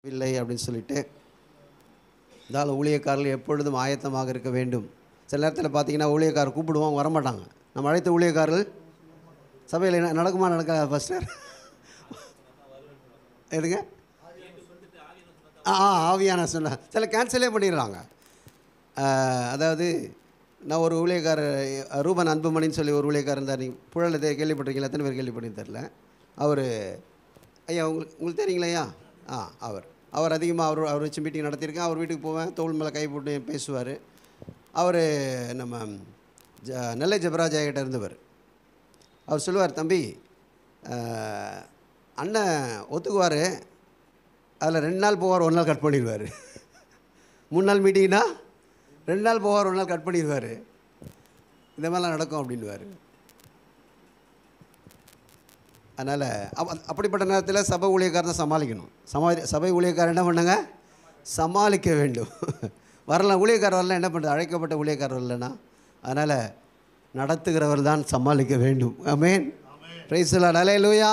இல்லை அப்படின்னு சொல்லிட்டு இருந்தாலும் ஊழியக்காரர்கள் எப்பொழுதும் ஆயத்தமாக இருக்க வேண்டும். சில நேரத்தில் பார்த்தீங்கன்னா ஊழியக்காரர் கூப்பிடுவோம், வரமாட்டாங்க. நம்ம அழைத்த ஊழியக்காரர்கள் சபையில் என்ன நடக்குமா நடக்காத ஃபஸ்டர் எதுங்க ஆவியான சொன்ன சில கேன்சலே பண்ணிடுறாங்க. அதாவது நான் ஒரு ஊழியக்காரர் ரூபன் அன்புமணின்னு சொல்லி ஒரு ஊழியக்காரர் இருந்தார். நீங்கள் புழலத்தை கேள்விப்பட்டிருக்கீங்களா? எத்தனை பேர் கேள்விப்பட்டீங்கன்னு தெரில. அவர் ஐயா உங்களுக்கு தெரியுங்களா ஐயா? அவர் அதிகமாக அவர் வச்சு மீட்டிங் நடத்தியிருக்கேன். அவர் வீட்டுக்கு போவேன், தோள் மேலே கை போட்டு பேசுவார். அவர் நம்ம நெல்லை ஜெபராஜா கிட்ட இருந்தவர். அவர் சொல்லுவார், தம்பி அண்ணன் ஒத்துக்குவார், அதில் 2 நாள் போவார், 1 நாள் கட் பண்ணிடுவார். 3 நாள் மீட்டிங்னா 2 நாள் போவார், 1 நாள் கட் பண்ணிடுவார். இந்த மாதிரிலாம் நடக்கும் அப்படின்வார். அதனால் அப்படிப்பட்ட நேரத்தில் சபை ஊழியக்காரன் தான் சமாளிக்கணும். சபை ஊழியக்காரன் என்ன பண்ணுங்க? சமாளிக்க வேண்டும். வரலாம் ஊழியக்காரர் வரலாம், என்ன பண்ணுறது? அழைக்கப்பட்ட ஊழியக்காரர் இல்லைன்னா அதனால் நடத்துகிறவர் தான் சமாளிக்க வேண்டும். Amen. Praise the Lord. Hallelujah.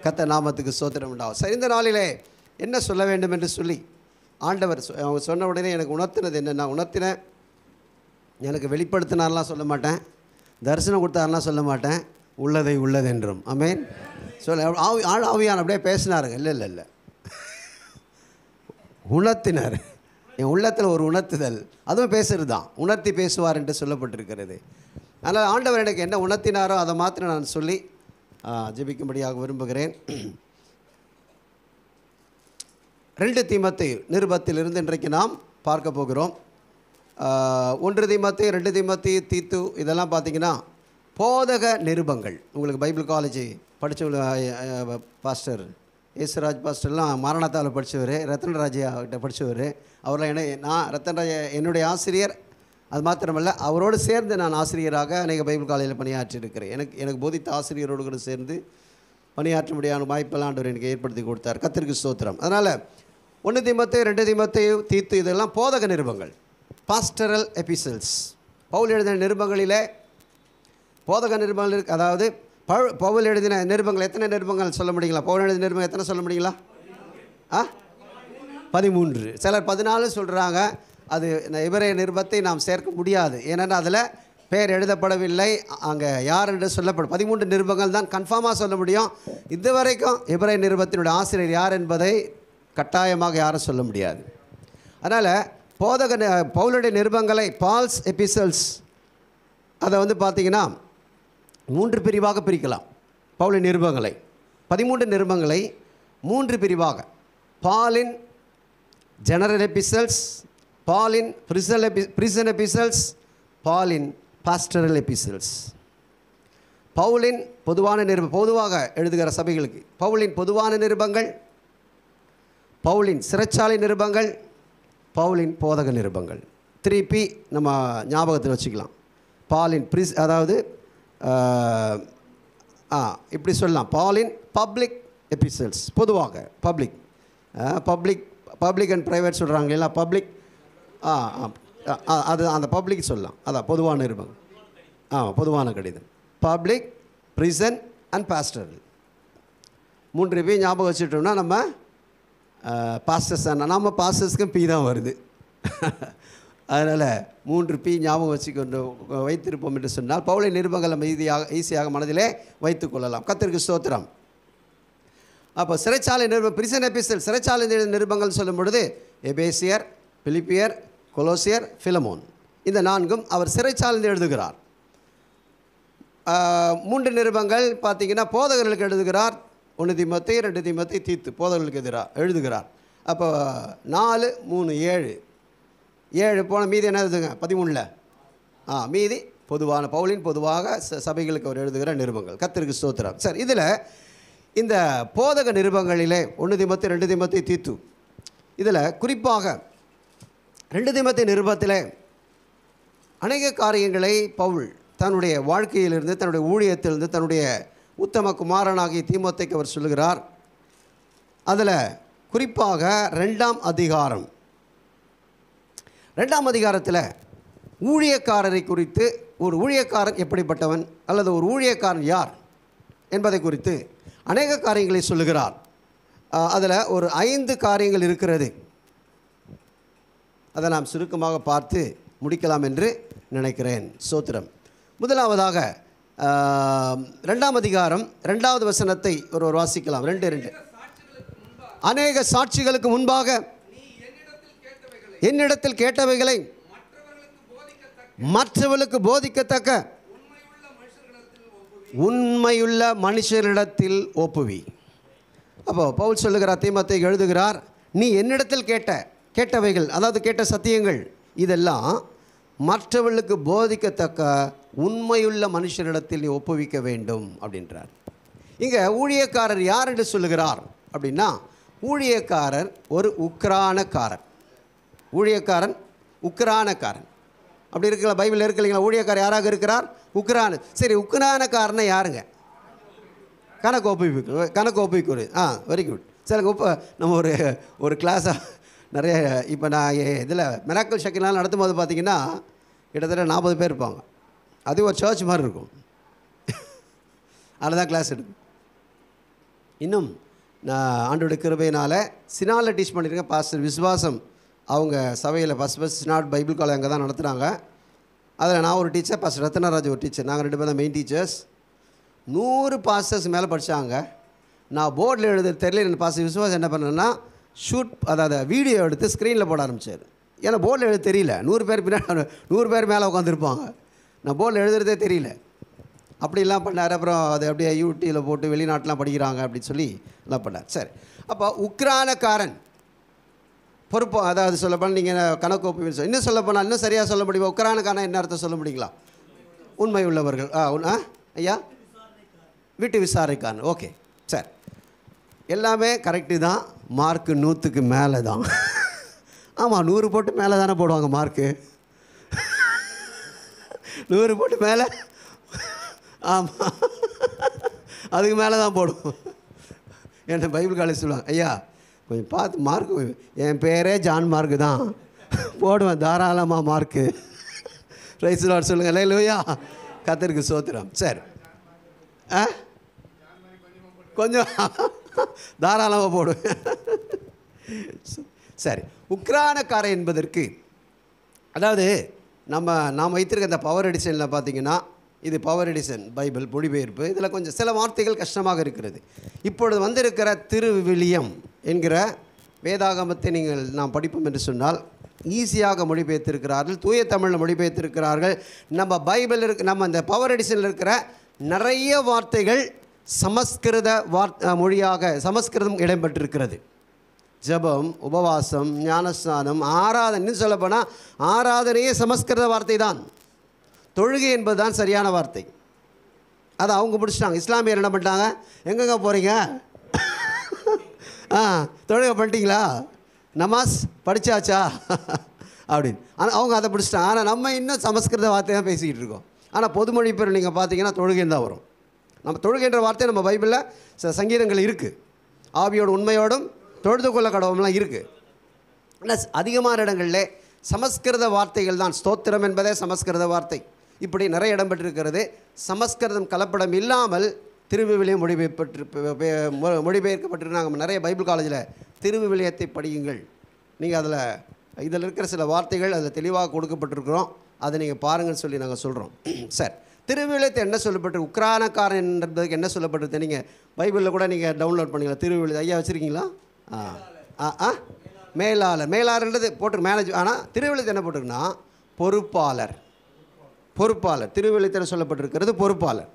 கர்த்தர் நாமத்துக்கு ஸ்தோத்திரம் உண்டாகும். சரி, இந்த நாளிலே என்ன சொல்ல வேண்டும் என்று சொல்லி ஆண்டவர் அவங்க சொன்ன உடனே எனக்கு உணர்த்தினது என்னென்னா, உணர்த்தினேன், எனக்கு வெளிப்படுத்தினார்லாம் சொல்ல மாட்டேன், தரிசனம் கொடுத்தாரெலாம் சொல்ல மாட்டேன், உள்ளதை உள்ளதென்றும். ஆமென். சொல்ல ஆவியான அப்படியே பேசினாருங்க. இல்லை உணர்த்தினார். என் உள்ளத்தில் ஒரு உணர்த்துதல், அதுவும் பேசுகிறது தான். உணர்த்தி பேசுவார் என்று சொல்லப்பட்டிருக்கிறது. அதனால் ஆண்டவர் எனக்கு என்ன உணர்த்தினாரோ அதை மாத்திரம் நான் சொல்லி ஜெபிக்கும்படியாக விரும்புகிறேன். 2 தீமோத்தேயு நிருபத்திலிருந்து இன்றைக்கு நாம் பார்க்க போகிறோம். 1 தீமோத்தேயு, 2 தீமோத்தேயு, தீத்து, இதெல்லாம் பார்த்திங்கன்னா போதக நிருபங்கள். உங்களுக்கு பைபிள் காலேஜ் படித்தவங்க பாஸ்டர் ஏசுராஜ் பாஸ்டர்லாம் மாரணத்தாவில் படித்தவர், ரத்தனராஜா கிட்ட படித்தவர். அவரெல்லாம் நான் ரத்தனராஜா என்னுடைய ஆசிரியர். அது மாத்திரமல்ல, அவரோடு சேர்ந்து நான் ஆசிரியராக அநேக பைபிள் காலேஜில் பணியாற்றியிருக்கிறேன். எனக்கு போதித்த ஆசிரியரோடு கூட சேர்ந்து பணியாற்ற முடியாத வாய்ப்பெல்லாம் ஆண்டவர் எனக்கு ஏற்படுத்தி கொடுத்தார். கர்த்தருக்கு ஸ்தோத்திரம். அதனால் 1 தீமோத்தேயு, 2 தீமோத்தேயு, தீத்து, இதெல்லாம் போதக நிருபங்கள், பாஸ்டரல் எபிசல்ஸ். பவுல் எழுதின நிருபங்களிலே போதக நிருபங்கள் இருக்குது. அதாவது பவுல் எழுதின நிருபங்கள் எத்தனை நிருபங்கள் சொல்ல முடியுங்களா? பவுல் எழுதின நிருபங்கள் எத்தனை சொல்ல முடியுங்களா? 13. சிலர் 14 சொல்கிறாங்க. அது எபிரேய நிருபத்தை நாம் சேர்க்க முடியாது. ஏன்னா அதில் பேர் எழுதப்படவில்லை, அங்கே யார் என்று சொல்லப்படும். 13 நிருபங்கள் தான் கன்ஃபார்மாக சொல்ல முடியும். இதுவரைக்கும் எபிரேய நிருபத்தினுடைய ஆசிரியர் யார் என்பதை கட்டாயமாக யாரும் சொல்ல முடியாது. அதனால் பவுலுடைய நிருபங்களை, பால்ஸ் எபிசல்ஸ், அதை பார்த்திங்கன்னா 3 பிரிவாக பிரிக்கலாம். பவுலின் நிருபங்களை 13 நிருபங்களை 3 பிரிவாக: பாலின் ஜெனரல் எபிசல்ஸ், பாலின் பிரிசன் எபிசல்ஸ், பாலின் பாஸ்டரல் எபிசல்ஸ். பவுலின் பொதுவான பொதுவாக எழுதுகிற சபைகளுக்கு பவுலின் பொதுவான நிருபங்கள், பவுலின் சிறைச்சாலை நிருபங்கள், பவுலின் போதக நிருபங்கள். 3P நம்ம ஞாபகத்தில் வச்சுக்கலாம். பாலின் அதாவது இப்படி சொல்லலாம், பாலின் பப்ளிக் எபிசல்ஸ், பொதுவாக பப்ளிக் அண்ட் ப்ரைவேட் சொல்கிறாங்க இல்லையா? பப்ளிக் அது அந்த பப்ளிக் சொல்லலாம். அதான் பொதுவான நிருபங்கள். பொதுவான கடிதம். Public, prison and பாஸ்டரல். 3P ஞாபகம் வச்சுட்டோம்னா நம்ம பாஸ்டர்ஸ் நம்ம பாஸ்டர்ஸ்க்கும் பி தான் வருது. அதனால் 3P ஞாபகம் வச்சுக்கொண்டு வைத்திருப்போம் என்று சொன்னால் பவுலின் நிருபங்கள் நம்ம ஈஸியாக மனதிலே வைத்து கொள்ளலாம். கர்த்தருக்கு ஸ்தோத்திரம். அப்போ சிறைச்சாலை நிருபம், பிரிசன் எபிசல், சிறைச்சாலை நிருபங்கள் சொல்லும் பொழுது எபேசியர், பிலிப்பியர், கொலோசியர், பிலமோன், இந்த 4ம் அவர் சிறைச்சாலையில் எழுதுகிறார். 3 நிருபங்கள் பார்த்திங்கன்னா போதகர்களுக்கு எழுதுகிறார். 1 தீமோத்தேயு, 2 தீமோத்தேயு, தீத்து, போதகர்களுக்கு எழுதுகிறார். அப்போ 4, 3, 7 போன மீதி என்ன எழுதுங்க? 13. மீதி பொதுவான பவுலின் பொதுவாக சபைகளுக்கு அவர் எழுதுகிற நிருபங்கள். கர்த்தருக்கு ஸ்தோத்திரம். சரி, இதில் இந்த போதக நிருபங்களிலே 1 தீமோத்தேயு, 2 தீமோத்தேயு, தீத்து, இதில் குறிப்பாக 2 தீமோத்தேயு நிருபத்தில் அநேக காரியங்களை பவுல் தன்னுடைய வாழ்க்கையிலிருந்து, தன்னுடைய ஊழியத்திலிருந்து, தன்னுடைய உத்தம குமாரனாகிய தீமோத்தேயுக்கு அவர் சொல்லுகிறார். அதில் குறிப்பாக 2ஆம் அதிகாரம், 2ஆம் அதிகாரத்தில் ஊழியக்காரரை குறித்து, ஒரு ஊழியக்காரன் எப்படிப்பட்டவன் அல்லது ஒரு ஊழியக்காரன் யார் என்பதை குறித்து அநேக காரியங்களை சொல்லுகிறார். அதில் ஒரு 5 காரியங்கள் இருக்கிறது. அதை நாம் சுருக்கமாக பார்த்து முடிக்கலாம் என்று நினைக்கிறேன். ஸ்தோத்திரம். முதலாவதாக 2ஆம் அதிகாரம் 2வது வசனத்தை ஒருவர் வாசிக்கலாம். 2:2. அநேக சாட்சிகளுக்கு முன்பாக என்னிடத்தில் கேட்டவைகளை மற்றவர்களுக்கு போதிக்கத்தக்க உண்மையுள்ள மனுஷரிடத்தில் ஒப்புவி. அப்போ பவுல் சொல்லுகிறார், தீமோத்தேயுக்கு எழுதுகிறார், நீ என்னிடத்தில் கேட்டவைகள், அதாவது கேட்ட சத்தியங்கள், இதெல்லாம் மற்றவர்களுக்கு போதிக்கத்தக்க உண்மையுள்ள மனுஷரிடத்தில் நீ ஒப்புவிக்க வேண்டும் அப்படின்றார். இங்கே ஊழியக்காரர் யார் என்று சொல்லுகிறார் அப்படின்னா, ஊழியக்காரர் ஒரு உக்ரானக்காரன். ஊழியக்காரன் உக்ரானக்காரன் அப்படி இருக்கலாம். பைபிள் இருக்கு இல்லைங்களா? ஊழியக்காரர் யாராக இருக்கிறார்? உக்ரான. சரி, உக்ரானக்காரனை யாருங்க? கணக்கு ஒப்புவிக்கு. Very good. சரி, நம்ம ஒரு கிளாஸாக நிறைய இப்போ நான் இதில் மிராக்கிள் ஷக்கிலாம் நடத்தும் போது பார்த்திங்கன்னா கிட்டத்தட்ட 40 பேர் இருப்பாங்க. அது ஒரு சர்ச் மாதிரி இருக்கும். அதில் தான் கிளாஸ் எடுக்கும். இன்னும் நான் ஆண்டோட கிருபையினால் சினாலில் டீச் பண்ணியிருக்கேன். பாஸ்டர் விஸ்வாசம் அவங்க சபையில் ஃபஸ்ட் சினாட் பைபிள் காலேஜ் அங்கே தான் நடத்துகிறாங்க. அதில் நான் ஒரு டீச்சர், பாஸ்டர் ரத்னராஜ் ஒரு டீச்சர். நாங்கள் 2 பேரும் தான் மெயின் டீச்சர்ஸ். 100 பாஸ்டர்ஸ் மேலே படித்தாங்க. நான் போர்டில் எழுத தெரியல. பாஸ்டர் விஸ்வாசம் என்ன பண்ணேன்னா, அதாவது வீடியோ எடுத்து ஸ்க்ரீனில் போட ஆரம்பித்தார். ஏன்னா போர்டில் எழுத தெரியல. 100 பேர் பின்னாடி 100 பேர் மேலே உட்காந்துருப்பாங்க. நான் போர்டில் எழுதுறதே தெரியல. அப்படிலாம் பண்ணார். அப்புறம் அதை அப்படியே யூடியூப்பில் போட்டு வெளிநாட்டெலாம் படிக்கிறாங்க அப்படின்னு சொல்லி எல்லாம் பண்ணார். சரி, அப்போ உக்ரானக்காரன் பொறுப்பு, அதாவது சொல்லப்போனால் நீங்கள் கணக்கு ஒப்புவின்னு இன்னும் சொல்லப்போனால் இன்னும் சரியாக சொல்ல முடியுமா? உக்ரானக்காரன் என்ன அர்த்தம் சொல்ல முடியுங்களா? உண்மை உள்ளவர்கள். ஐயா, வீட்டு விசாரிக்காரன். ஓகே, சரி, எல்லாமே கரெக்டு தான். மார்க்கு 100க்கு மேலே தான். ஆமாம், 100 போட்டு மேலே தானே போடுவாங்க மார்க்கு. 100 போட்டு மேலே. ஆமாம், அதுக்கு மேலே தான் போடுவோம். என்ன பைபிள் காலேஜ் சொல்லுவாங்க, ஐயா கொஞ்சம் பார்த்து மார்க்கு, என் பேரே ஜான் மார்க்கு தான், போடுவேன் தாராளமாக மார்க்கு. ரைஸ் லார்ட் சொல்லுங்கள். அல்லேலூயா, கர்த்தருக்கு ஸ்தோத்திரம். சரி, கொஞ்சம் தாராளமாக போடுவேன். சரி, உக்ரானக்காரன் என்பதற்கு, அதாவது நாம் வைத்திருக்க இந்த பவர் எடிஷனில் பார்த்திங்கன்னா, இது பவர் எடிஷன் பைபிள் மொழிபெயர்ப்பு. இதில் கொஞ்சம் சில வார்த்தைகள் கஷ்டமாக இருக்கிறது. இப்பொழுது வந்திருக்கிற திருவிவிலியம் என்கிற வேதாகமத்தை நாம் படிப்போம் என்று சொன்னால் ஈஸியாக மொழிபெயர்த்திருக்கிறார்கள். தூய தமிழில் மொழிபெயர்த்திருக்கிறார்கள். நம்ம பைபிள் நம்ம இந்த பவர் எடிஷனில் இருக்கிற நிறைய வார்த்தைகள் சமஸ்கிருத மொழியாக சமஸ்கிருதம் இடம்பெற்றிருக்கிறது. ஜபம், உபவாசம், ஞானஸ்நானம், ஆராதனை, சொல்லப்போனால் ஆராதனையே சமஸ்கிருத வார்த்தை தான். தொழுகை என்பது தான் சரியான வார்த்தை. அதை அவங்க பிடிச்சிட்டாங்க. இஸ்லாமியர் என்ன பண்ணிட்டாங்க, எங்கெங்கே போகிறீங்க, தொழுகை பண்ணிட்டீங்களா, நமாஸ் படித்தாச்சா அப்படின்னு. ஆனால் அவங்க அதை பிடிச்சிட்டாங்க. ஆனால் நம்ம இன்னும் சமஸ்கிருத வார்த்தை தான் பேசிக்கிட்டு இருக்கோம். ஆனால் பொதுமொழி பேர் நீங்கள் பார்த்தீங்கன்னா தொழுகைன்னு தான் வரும். நம்ம தொழுகைன்ற வார்த்தை நம்ம பைபிளில் சில சங்கீதங்கள் இருக்குது. ஆவியோட உண்மையோடும் தொழுது கொள்ள கடவுள்லாம் இருக்குது. ஆனால் அதிகமான இடங்களில் சமஸ்கிருத வார்த்தைகள் தான். ஸ்தோத்திரம் என்பதே சமஸ்கிருத வார்த்தை. இப்படி நிறைய இடம் பெற்றிருக்கிறது. சமஸ்கிருதம் கலப்படம் இல்லாமல் திருவிவிலியம் மொழிபெயர்க்கப்பட்டிருந்தாங்க. நிறைய பைபிள் காலேஜில் திருவிவிலியத்தை படியுங்கள். நீங்கள் இதில் இருக்கிற சில வார்த்தைகள் அதில் தெளிவாக கொடுக்கப்பட்டிருக்கிறோம். அதை நீங்கள் பாருங்கன்னு சொல்லி நாங்கள் சொல்கிறோம். சார், திருவிவிலியத்தை என்ன சொல்லப்பட்டு, உக்ரானக்காரன் என்பதுக்கு என்ன சொல்லப்பட்டிருக்கு? நீங்கள் பைபிளில் கூட நீங்கள் டவுன்லோட் பண்ணிக்கலாம். திருவிவிலியம் ஐயா வச்சுருக்கீங்களா? மேலாளர்ன்றது போட்டு மேனேஜ். ஆனால் திருவிவிலியத்தை என்ன போட்டிருக்குன்னா பொறுப்பாளர். திருவிவிலியத்தில் சொல்லப்பட்டிருக்கிறது பொறுப்பாளர்.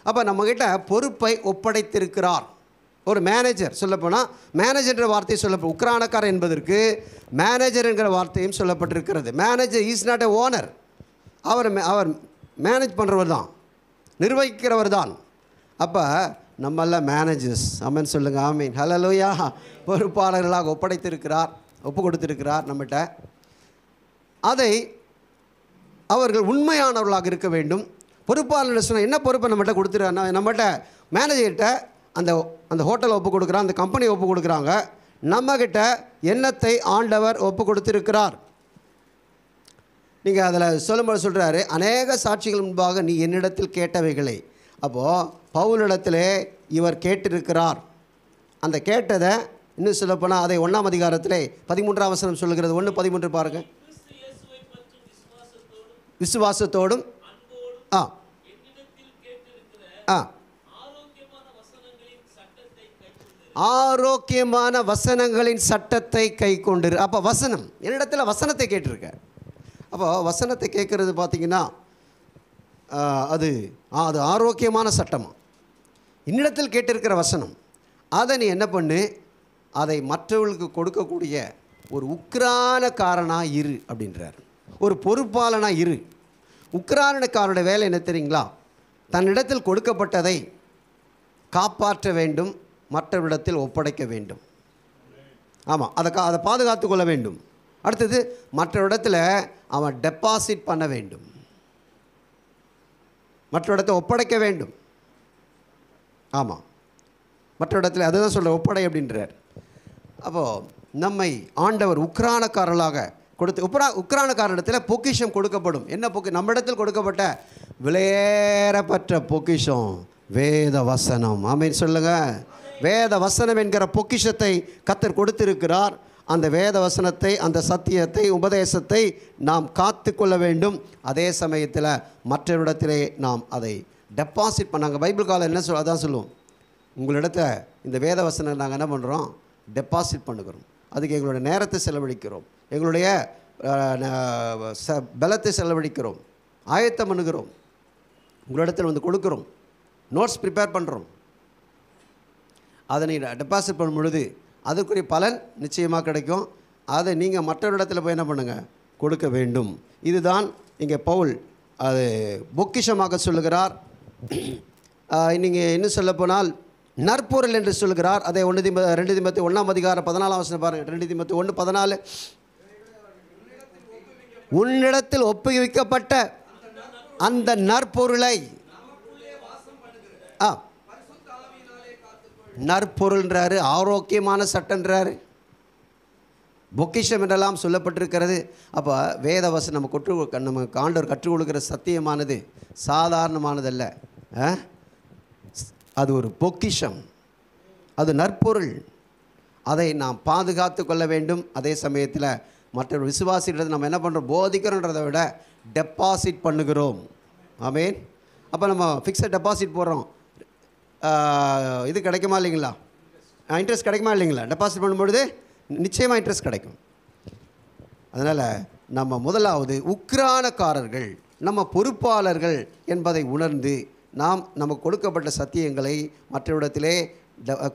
அப்போ நம்மக்கிட்ட பொறுப்பை ஒப்படைத்திருக்கிறார் ஒரு மேனேஜர். சொல்லப்போனால் மேனேஜர்ன்ற வார்த்தையை சொல்லப்போ உக்ரானக்காரன் என்பதற்கு மேனேஜர் என்கிற வார்த்தையும் சொல்லப்பட்டிருக்கிறது. Manager is not a owner. அவர் மேனேஜ் பண்ணுறவர் தான், நிர்வகிக்கிறவர் தான். அப்போ நம்மெல்லாம் மேனேஜர்ஸ். ஆமென் சொல்லுங்கள். ஆமீன். ஹல்லேலூயா. பொறுப்பாளர்களாக ஒப்பு கொடுத்திருக்கிறார் நம்மகிட்ட. அதை அவர்கள் உண்மையானவர்களாக இருக்க வேண்டும். பொறுப்பாளர் சொன்னால் என்ன பொறுப்பை நம்மகிட்ட கொடுத்துருக்காங்க? நம்மகிட்ட மேனேஜர்கிட்ட அந்த ஹோட்டலை ஒப்பு கொடுக்குறாங்க, அந்த கம்பெனியை ஒப்பு கொடுக்குறாங்க. நம்மக்கிட்ட எண்ணத்தை ஆண்டவர் ஒப்பு கொடுத்திருக்கிறார். நீங்கள் அதில் சொல்லும்போது சொல்கிறாரு, அநேக சாட்சிகள் முன்பாக நீ என்னிடத்தில் கேட்டவைகளை. அப்போது பவுலிடத்திலே இவர் கேட்டிருக்கிறார். அந்த கேட்டதை இன்னும் சொல்லப்போனால் அதை 1ஆம் அதிகாரத்திலே 13ஆம் வசனம் சொல்லுகிறது. 1:13 பாருங்கள். விசுவாசத்தோடும் ஆ ஆ ஆரோக்கியமான வசனங்களின் சட்டத்தை கை கொண்டு. அப்போ வசனம் என்னிடத்தில் வசனத்தை கேட்டிருக்க. அப்போ வசனத்தை கேட்குறது பார்த்திங்கன்னா அது ஆரோக்கியமான சட்டமாக என்னிடத்தில் கேட்டிருக்கிற வசனம். அதை நீ என்ன பண்ணு, அதை மற்றவர்களுக்கு கொடுக்கக்கூடிய ஒரு உக்ரானக்காரனாக இரு அப்படின்றார். ஒரு பொறுப்பாளனாக இரு. உக்ரானக்காரனுடைய வேலை என்ன தெரியுங்களா? தன்னிடத்தில் கொடுக்கப்பட்டதை காப்பாற்ற வேண்டும், மற்றவரிடத்தில் ஒப்படைக்க வேண்டும். ஆமாம், அதை பாதுகாத்து கொள்ள வேண்டும். அடுத்தது மற்றவரிடத்தில் அவன் டெபாசிட் பண்ண வேண்டும், மற்றவரிடத்தை ஒப்படைக்க வேண்டும். ஆமாம், மற்றவரிடத்தில் அதுதான் சொல்கிற ஒப்படை அப்படின்றார். அப்போது நம்மை ஆண்டவர் உக்ரானக்காரர்களாக கொடுத்து உக்ரானக்காரனிடத்தில் பொக்கிஷம் கொடுக்கப்படும். என்ன நம்மிடத்தில் கொடுக்கப்பட்ட விலையேறப்பட்ட பொக்கிஷம் வேத வசனம். ஆமென் சொல்லுங்கள். வேத வசனம் என்கிற பொக்கிஷத்தை கர்த்தர் கொடுத்திருக்கிறார். அந்த வேத வசனத்தை, அந்த சத்தியத்தை, உபதேசத்தை நாம் காத்து கொள்ள வேண்டும். அதே சமயத்தில் மற்றவரிடத்திலே நாம் அதை டெபாசிட் பண்ணாங்க. பைபிள் காலம் என்ன அதான் சொல்லுவோம், உங்களிடத்த இந்த வேத வசனம் நாங்கள் என்ன பண்ணுறோம், டெபாசிட் பண்ணுகிறோம். அதுக்கு எங்களுடைய நேரத்தை செலவழிக்கிறோம், எங்களுடைய பலத்தை செலவழிக்கிறோம், ஆயத்தம் பண்ணுகிறோம், உங்களிடத்தில் வந்து கொடுக்குறோம், நோட்ஸ் ப்ரிப்பேர் பண்ணுறோம். அதை நீங்கள் டெபாசிட் பண்ணும் பொழுது அதுக்குரிய பலன் நிச்சயமாக கிடைக்கும். அதை நீங்கள் மற்றவரிடத்தில் போய் என்ன பண்ணுங்கள், கொடுக்க வேண்டும். இதுதான் இங்கே பவுல் அது பொக்கிஷமாக சொல்லுகிறார். நீங்கள் இன்னும் சொல்லப்போனால் நற்பொருள் என்று சொல்கிறார். அதை 2 தீமோத்தேயு 1ஆம் அதிகாரம் 14ஆம் வசனம் பாருங்கள். 2 தீமோத்தேயு 1:14 உன்னிடத்தில் ஒப்புவிக்கப்பட்ட அந்த நற்பொருளை நற்பொருள்ன்றாரு, ஆரோக்கியமான சட்டன்றாரு, பொக்கிஷம் என்றெல்லாம் சொல்லப்பட்டிருக்கிறது. அப்போ வேதவசம் நமக்கு ஆண்டவர் கற்றுக் கொடுக்குற சத்தியமானது சாதாரணமானதல்ல. அது ஒரு பொக்கிஷம், அது நற்பொருள். அதை நாம் பாதுகாத்து கொள்ள வேண்டும். அதே சமயத்தில் மற்ற விசுவாசிகளை நம்ம என்ன பண்ணுறோம், போதிக்கிறோன்றதை விட டெபாசிட் பண்ணுகிறோம். ஆமேன். அப்போ நம்ம ஃபிக்ஸட் டெபாசிட் போடுறோம், இது கிடைக்குமா இல்லைங்களா, இன்ட்ரெஸ்ட் கிடைக்குமா இல்லைங்களா? டெபாசிட் பண்ணும்பொழுது நிச்சயமாக இன்ட்ரெஸ்ட் கிடைக்கும். அதனால் நம்ம முதலாவது உக்ரானக்காரர்கள், நம்ம பொறுப்பாளர்கள் என்பதை உணர்ந்து நாம் நமக்கு கொடுக்கப்பட்ட சத்தியங்களை மற்றவரிடத்திலே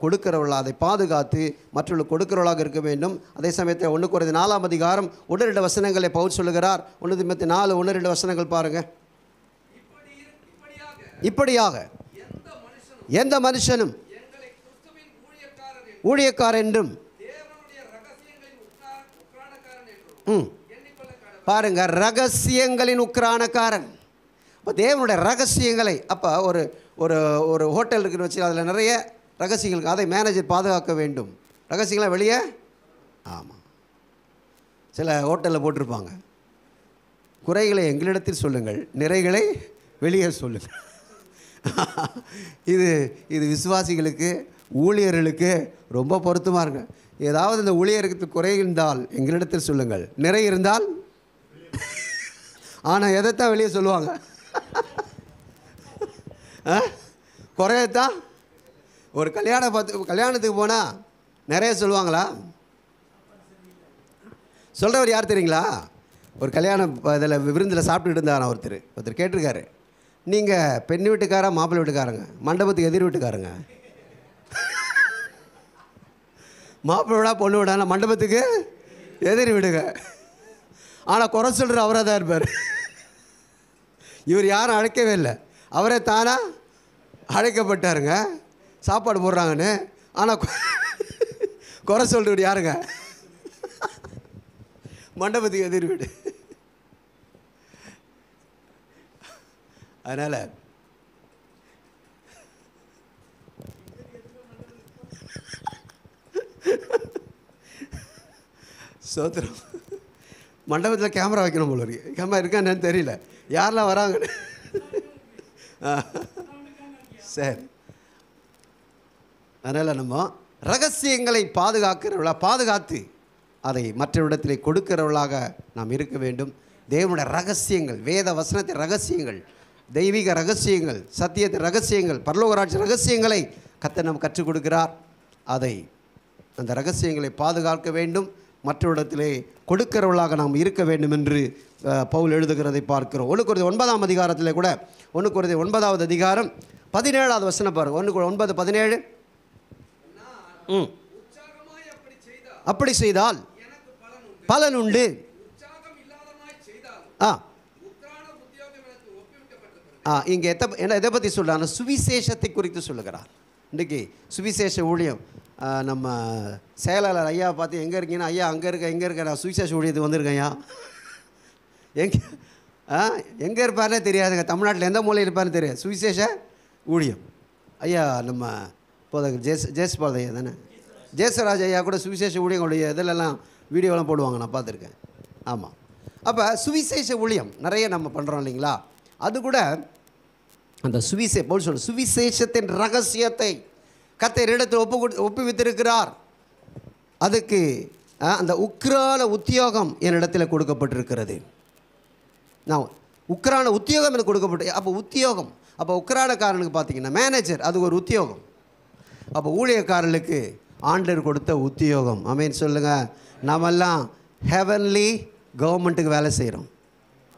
கொடுக்கிறவர்களாக அதை பாதுகாத்து மற்றவர்களுக்கு கொடுக்கிறவர்களாக இருக்க வேண்டும். அதே சமயத்தில் 1 கொரிந்தியர் 4ஆம் அதிகாரம் 1-2 வசனங்களை பவுல் சொல்லுகிறார். 1 தீமோத்தேயு 4 1-2 வசனங்கள் பாருங்கள். இப்படியாக எந்த மனுஷனும் ஊழியக்காரர் என்றும் பாருங்க, ரகசியங்களின் உக்ரானக்காரன். இப்போ தேவனுடைய ரகசியங்களை, அப்போ ஒரு ஒரு ஒரு ஹோட்டல் இருக்குன்னு வச்சு அதில் நிறைய ரகசியங்கள், அதை மேனேஜர் பாதுகாக்க வேண்டும். ரகசியங்களை வெளியே, ஆமாம், சில ஹோட்டலில் போட்டிருப்பாங்க, குறைகளை எங்களிடத்தில் சொல்லுங்கள், நிறைகளை வெளியே சொல்லுங்கள். இது விசுவாசிகளுக்கு, ஊழியர்களுக்கு ரொம்ப பொருத்தமாக இருங்க. ஏதாவது இந்த ஊழியருக்கு குறை இருந்தால் எங்களிடத்தில் சொல்லுங்கள், நிறை இருந்தால். ஆனால் எதைத்தான் வெளியே சொல்லுவாங்க, குறையத்தான். ஒரு கல்யாணத்துக்கு போனால் நிறைய சொல்லுவாங்களா? சொல்கிறவர் யார் தெரியுங்களா? ஒரு கல்யாணம் இதில் விருந்தில் சாப்பிட்டுட்டு இருந்தாரா ஒருத்தர் கேட்டிருக்காரு, நீங்கள் பெண் வீட்டுக்காரா மாப்பிள்ளை வீட்டுக்காரங்க? மண்டபத்துக்கு எதிர் வீட்டுக்காரங்க. மாப்பிள்ளை விடா பொண்ணு விடானா மண்டபத்துக்கு எதிர் விடுங்க. ஆனால் குறை சொல்கிற அவராக தான் இருப்பார். இவர் யாரும் அழைக்கவே இல்லை, அவரே தானாக அழைக்கப்பட்டாருங்க, சாப்பாடு போடுறாங்கன்னு. ஆனால் குறை சொல்கிறவர் யாருங்க? மண்டபத்துக்கு எதிர் வீடு. அதனால் சோத்திரம், மண்டபத்தில் கேமரா வைக்கணும் போல இருக்கு. கேமரா இருக்கான்னு தெரியல, யாரெல்லாம் வராங்கன்னு. சரி, அதனால் நம்ம ரகசியங்களை பாதுகாத்து அதை மற்றவரிடத்திலே கொடுக்கிறவர்களாக நாம் இருக்க வேண்டும். தேவனுடைய ரகசியங்கள், வேத வசனத்தின் ரகசியங்கள், தெய்வீக ரகசியங்கள், சத்தியத்தின் ரகசியங்கள், பரலோகராட்சி ரகசியங்களை கர்த்தர் நாம் கற்றுக் கொடுக்கிறார். அந்த ரகசியங்களை பாதுகாக்க வேண்டும், மற்றவரிடத்திலே கொடுக்கிறவர்களாக நாம் இருக்க வேண்டும் என்று பவுல் எழுதுகிறதை பார்க்கிறோம். 1 கொரிந்தியர் 9ஆம் அதிகாரத்தில் கூட 1 கொரிந்தியர் 9வது அதிகாரம் 17வது வசனம் பாருங்கள். 9:17. அப்படி செய்தால் பலன் உண்டு. இங்கே எதை பற்றி சொல்கிறாங்க? சுவிசேஷத்தை குறித்து சொல்லுகிறார். இன்றைக்கி சுவிசேஷ ஊழியம் நம்ம செயலாளர் ஐயா பார்த்து எங்கே இருக்கீங்கன்னா, ஐயா அங்கே இருக்க நான் சுவிசேஷ ஊழியத்துக்கு வந்திருக்கேன் ஐயா. எங்கே இருப்பார்னே தெரியாதுங்க. தமிழ்நாட்டில் எந்த மூலையில் இருப்பார்னு தெரியாது. சுவிசேஷ ஊழியம் ஐயா நம்ம போதகர் ஜேஸ்பால் ஐயா தானே, ஜேசராஜ் ஐயா கூட சுவிசேஷ ஊழியங்களுடைய இதிலெல்லாம் வீடியோலாம் போடுவாங்க, நான் பார்த்துருக்கேன். ஆமாம். அப்போ சுவிசேஷ ஊழியம் நிறைய நம்ம பண்ணுறோம் இல்லைங்களா? அது கூட அந்த சுவிசேஷத்தின் ரகசியத்தை கர்த்தர் இடத்தில் ஒப்புவித்திருக்கிறார். அதுக்கு அந்த உக்கிரான உத்தியோகம் என்னிடத்தில் கொடுக்கப்பட்டிருக்கிறது. நான் உக்கிரான உத்தியோகம் எனக்கு கொடுக்கப்பட்டு, அப்போ உத்தியோகம், அப்போ உக்கிரானக்காரனுக்கு பார்த்தீங்கன்னா மேனேஜர், அது ஒரு உத்தியோகம். அப்போ ஊழியக்காரர்களுக்கு ஆண்டவர் கொடுத்த உத்தியோகம். ஆமென் சொல்லுங்கள். நாமெல்லாம் ஹெவன்லி கவர்மெண்ட்டுக்கு வேலை செய்கிறோம்.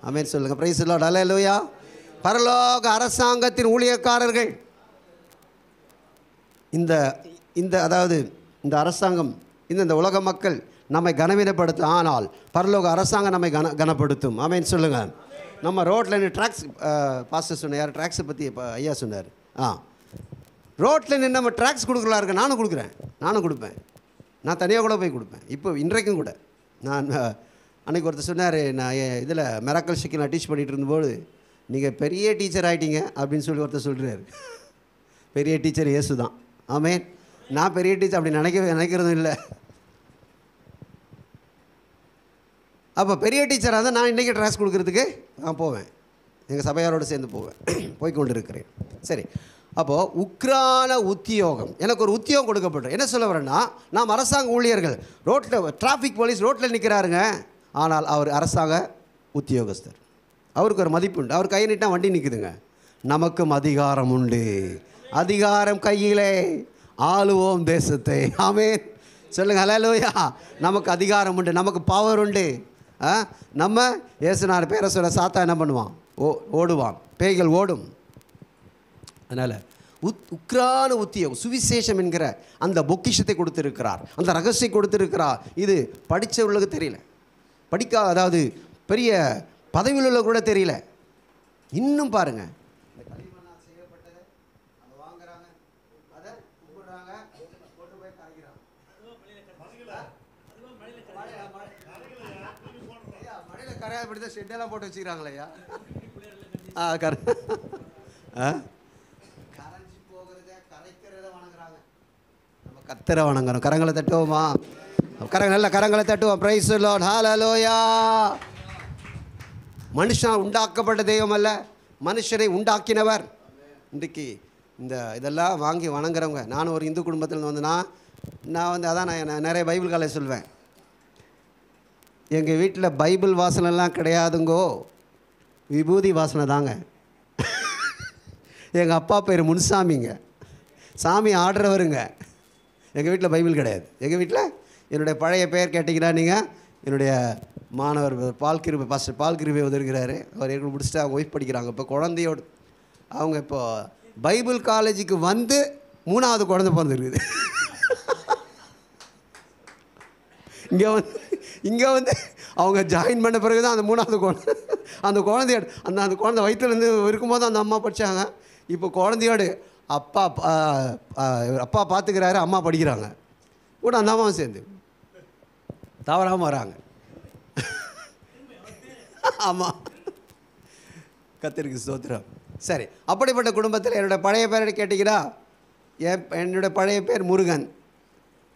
ஆமென் சொல்லுங்கள். Praise the Lord. ஹல்லேலூயா. பரலோக அரசாங்கத்தின் ஊழியக்காரர்கள். அதாவது இந்த அரசாங்கம், இந்த உலக மக்கள் நம்மை கனவீனப்படுத்தும், ஆனால் பரலோக அரசாங்கம் நம்மை கனப்படுத்தும். ஆமென் சொல்லுங்கள். நம்ம ரோட்டில் ட்ராக்ஸ் பாஸ்டர் சொன்னார், யார் ட்ராக்ஸை பற்றி இப்போ ஐயா சொன்னார். ரோட்டில் நின்று நம்ம ட்ராக்ஸ் கொடுக்கலாம் இருக்க, நானும் கொடுப்பேன். நான் தனியாக கூட போய் கொடுப்பேன். இப்போ இன்றைக்கும் கூட நான் அன்றைக்கி ஒருத்தர் சொன்னார், நான் இதில் மிராக்கல் ஷிக்கி நான் டீச் பண்ணிகிட்டு இருந்தபோது, நீங்கள் பெரிய டீச்சர் ஆகிட்டீங்க அப்படின்னு சொல்லி ஒருத்தர் சொல்கிறார். பெரிய டீச்சர் இயேசு தான். ஆமென். நான் பெரிய டீச்சர் அப்படி நினைக்கிறதும் இல்லை. அப்போ பெரிய டீச்சராக இருந்தால் நான் இன்றைக்கி ட்ராக்ஸ் கொடுக்குறதுக்கு நான் போவேன், எங்கள் சபையாரோடு சேர்ந்து போய்கொண்டு இருக்கிறேன். சரி. அப்போது உக்ரான உத்தியோகம், எனக்கு ஒரு உத்தியோகம் கொடுக்கப்பட்டது. என்ன சொல்ல வரேன்னா, நாம் அரசாங்க ஊழியர்கள். ரோட்டில் டிராஃபிக் போலீஸ் ரோட்டில் நிற்கிறாருங்க, ஆனால் அவர் அரசாங்க உத்தியோகஸ்தர். அவருக்கு ஒரு மதிப்பு உண்டு. அவர் கை நீட்டால் வண்டி நிற்குதுங்க. நமக்கும் அதிகாரம் உண்டு. அதிகாரம் கையிலே, ஆளுவோம் தேசத்தை. ஆமென் சொல்லுங்கள். ஹல்லேலூயா. நமக்கு அதிகாரம் உண்டு, நமக்கு பவர் உண்டு. நம்ம இயேசுநாதர் பேரை சொல்ல சாத்தா என்ன பண்ணுவான்? ஓடுவான், பேய்கள் ஓடும். அதனால் உக்ரான உத்தியோகம், சுவிசேஷம் என்கிற அந்த பொக்கிஷத்தை கொடுத்திருக்கிறார், அந்த ரகசியம் கொடுத்திருக்கிறார். இது படித்தவர்களுக்கு தெரியல, அதாவது பெரிய பதவியில் உள்ள கூட தெரியல. இன்னும் பாருங்கள், கரையாப்படுத்த ஷெட்டெல்லாம் போட்டு வச்சுக்கிறாங்களையா? கரைஞ்சி போகிறத கரைக்கிறத வணங்குறாங்க. நம்ம கர்த்தரை வணங்கணும். கரங்களை தட்டுவோமா? நல்ல கரங்களை தட்டுவோம். Praise the Lord. ஹல்லேலூயா. மனுஷன் உண்டாக்கப்பட்ட தெய்வம் அல்ல, மனுஷனை உண்டாக்கினவர். இன்றைக்கு இதெல்லாம் வாங்கி வணங்குறவங்க. நானும் ஒரு இந்து குடும்பத்தில் வந்தேன்னா, நான் அதான் நான் நிறைய பைபிள் காலேஜ் சொல்வேன். எங்கள் வீட்டில் பைபிள் வாசனைலாம் கிடையாதுங்கோ, விபூதி வாசனை தாங்க. எங்கள் அப்பா பேர் முன்சாமிங்க, சாமி ஆடுறவருங்க. எங்கள் வீட்டில் பைபிள் கிடையாது. எங்கள் வீட்டில் என்னுடைய பழைய பெயர் கேட்டிங்கன்னா, நீங்கள் என்னுடைய மாணவர் பால்கிருபை, பாஸ்டர் பால்கிருபை உதவுகிறாரு. அவர் ஏற்கனவே முடிச்சுட்டு அவங்க ஒய்ஃப் படிக்கிறாங்க. இப்போ குழந்தையோடு அவங்க இப்போ பைபிள் காலேஜுக்கு வந்து 3வது குழந்தை பிறந்துருக்குது. இங்கே வந்து அவங்க ஜாயின் பண்ண பிறகு தான் அந்த 3வது குழந்தை, அந்த குழந்தை வயிற்றுலேருந்து இருக்கும்போது அந்த அம்மா படித்தாங்க. இப்போ குழந்தையோடு அப்பா பார்த்துக்கிறாரு, அம்மா படிக்கிறாங்க கூட. அந்த அம்மாவும் சேர்ந்து தவறாமல் வராங்க. ஆமாம், கர்த்தருக்கு ஸ்தோத்திரம். சரி, அப்படிப்பட்ட குடும்பத்தில் என்னோடய பழைய பேரை கேட்டிங்கன்னா, என்னுடைய பழைய பேர் முருகன்.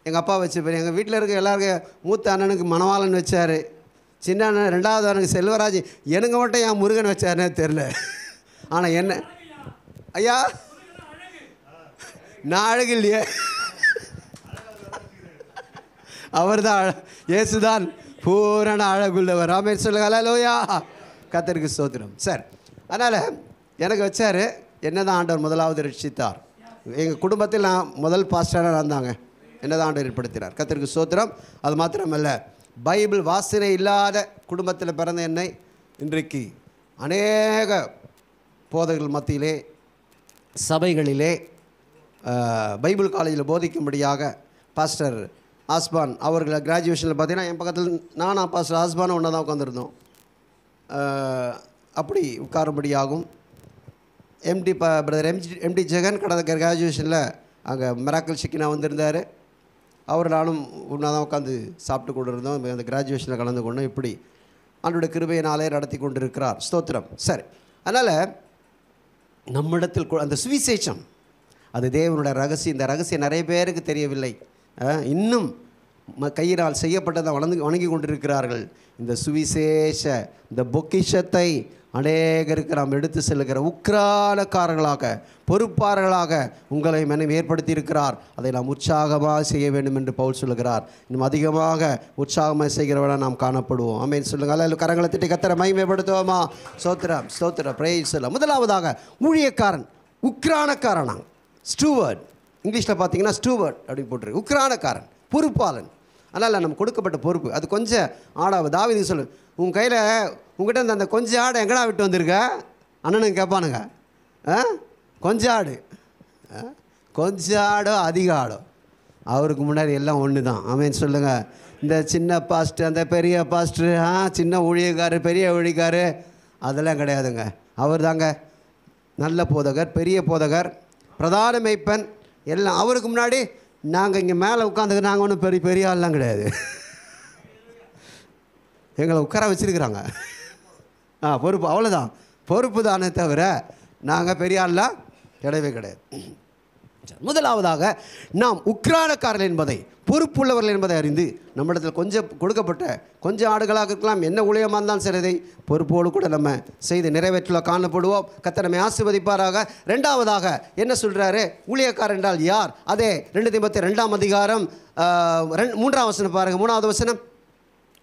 எங்கள் அப்பா வச்ச பேர். எங்கள் வீட்டில் இருக்க எல்லாருக்கும் மூத்த அண்ணனுக்கு மணவாளன் வச்சார், சின்ன அண்ணன் 2வது அண்ணனுக்கு செல்வராஜ். எனக்கு மட்டும் ஏன் முருகன் வச்சாருன்னே தெரில. ஆனால் என்ன ஐயா, நான் அழகு இல்லையே. அவர் தான் இயேசுதான் பூரண அழகுள்ளவர். ஆமென் சொல்லுங்க. ஹல்லேலூயா. கர்த்தருக்கு ஸ்தோத்திரம். சரி, அதனால் எனக்கு வச்சார், என்ன தான் ஆண்டவர் முதலாவது ரட்சித்தார். எங்கள் குடும்பத்தில் நான் முதல் பாஸ்டராக இருந்தாங்க, என்ன தான் ஆண்டவர் ஏற்படுத்தினார். கர்த்தருக்கு ஸ்தோத்திரம். அது மாத்திரமல்ல, பைபிள் வாசனை இல்லாத குடும்பத்தில் பிறந்த என்னை இன்றைக்கு அநேக போதகர்கள் மத்தியிலே, சபைகளிலே, பைபிள் காலேஜில் போதிக்கும்படியாக பாஸ்டர் ஆஸ்பான் அவர்களை கிராஜுவேஷனில் பார்த்தீங்கன்னா என் பக்கத்தில் நானும் பாஸ்டர் ஆஸ்பானும் ஒன்றா தான் உட்காந்துருந்தோம். அப்படி உட்காரும்படியாகும். பிரதர் எம்டி ஜெகன் கடந்த கிராஜுவேஷனில் அங்கே மிராக்கல் ஷெக்கினா வந்திருந்தார். அவர் நானும் ஒன்றா தான் உட்காந்து சாப்பிட்டு கொண்டு இருந்தோம். அந்த கிராஜுவேஷனில் கலந்து கொண்டோம். இப்படி ஆண்டோட கிருபையினாலே நடத்தி கொண்டு இருக்கிறார். ஸ்தோத்திரம். சரி, அதனால் நம்மிடத்தில் அந்த சுவிசேஷம் அது தேவனுடைய ரகசியம். இந்த ரகசியம் நிறைய பேருக்கு தெரியவில்லை. இன்னும் கையினால் செய்யப்பட்டதை வணங்கி கொண்டிருக்கிறார்கள். இந்த சுவிசேஷ இந்த பொக்கிஷத்தை அநேகருக்கு நாம் எடுத்து செல்லுகிற உக்கிரானக்காரர்களாக, பொறுப்பாளர்களாக உங்களை மனம் ஏற்படுத்தி இருக்கிறார். அதை நாம் உற்சாகமாக செய்ய வேண்டும் என்று பவுல் சொல்லுகிறார். இன்னும் அதிகமாக உற்சாகமாக செய்கிறவனாக நாம் காணப்படுவோம். ஆமென் சொல்லுங்கள். அல்ல கரங்களை திட்டி கர்த்தரை மகிமைப்படுத்துவோமா? ஸ்தோத்திரம், ஸ்தோத்திரம், பிரைஸ் சொல்ல. முதலாவதாக ஊழியக்காரன் உக்கிரானக்காரனாங்க. ஸ்டூவர்ட், இங்கிலீஷில் பார்த்தீங்கன்னா ஸ்டூவர்ட் அப்படின்னு போட்டிருக்கு. உக்கிரானக்காரன், பொறுப்பாளன். அதனால் நம்ம கொடுக்கப்பட்ட பொறுப்பு அது கொஞ்சம் ஆடாவது. தாவீது சொல்லு, உன் கையில் உங்கள்கிட்ட அந்த கொஞ்சம் ஆடை எங்கடா விட்டு வந்திருக்க அண்ணனுங்க கேட்பானுங்க. கொஞ்சம் ஆடு, கொஞ்சம் ஆடோ அதிக ஆடோ அவருக்கு முன்னாடி எல்லாம் ஒன்று தான். ஆமென் சொல்லுங்கள். இந்த சின்ன பாஸ்டர், அந்த பெரிய பாஸ்டர், சின்ன ஊழியக்காரர், பெரிய ஊழியக்காரர் அதெல்லாம் கிடையாதுங்க. அவர் தாங்க நல்ல போதகர், பெரிய போதகர், பிரதான மேய்ப்பன் எல்லாம். அவருக்கு முன்னாடி நாங்கள் இங்கே மேலே உட்காந்துக்கு நாங்கள் ஒன்றும் பெரிய ஆள்லாம் கிடையாது. எங்களை உட்கார வச்சுருக்குறாங்க. பொறுப்பு அவ்வளோதான், பொறுப்பு தானே தவிர நாங்கள் பெரிய ஆள்லாம் கிடையவே கிடையாது. முதலாவதாக நாம் உக்கிரானக்காரர்கள் என்பதை, பொறுப்புள்ளவர்கள் என்பதை அறிந்து நம்மிடத்தில் கொஞ்சம் கொடுக்கப்பட்ட கொஞ்சம் ஆடுகளாக இருக்கலாம், என்ன ஊழியமாக இருந்தாலும் சரிதை பொறுப்போடு கூட நம்ம செய்து நிறைவேற்ற காணப்படுவோம். கர்த்தர் நம்மை ஆசீர்வதிப்பாராக. ரெண்டாவதாக என்ன சொல்கிறாரு? ஊழியக்காரர் என்றால் யார்? அதே 2 தீமோத்தேயு 2ஆம் அதிகாரம் 3ஆம் வசனம் பாருங்கள். 3வது வசனம்.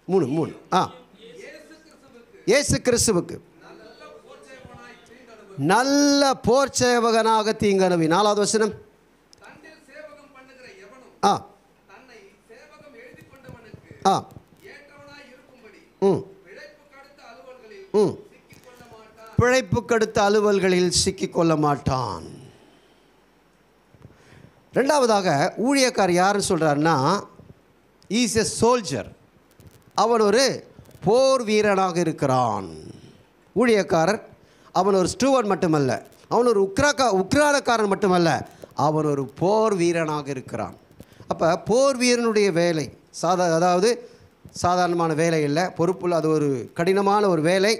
3 இயேசு கிறிஸ்துவுக்கு நல்ல போர்ச்சேவகனாக தீங்கனவி. 4வது வசனம். பிழைப்புக்கடுத்த அலுவல்களில் சிக்கிக்கொள்ள மாட்டான். ரெண்டாவதாக ஊழியக்காரர் யாருன்னு சொல்கிறாருன்னா, இஸ் எ சோல்ஜர். அவன் ஒரு போர் வீரனாக இருக்கிறான். ஊழியக்காரர் அவன் ஒரு ஸ்டூவர்ட் மட்டுமல்ல, அவன் ஒரு உக்கிரானக்காரன் மட்டுமல்ல, அவன் ஒரு போர் வீரனாக இருக்கிறான். அப்போ போர் வீரனுடைய வேலை அதாவது சாதாரணமான வேலை இல்லை, பொறுப்புள்ள அது ஒரு கடினமான ஒரு வேலை.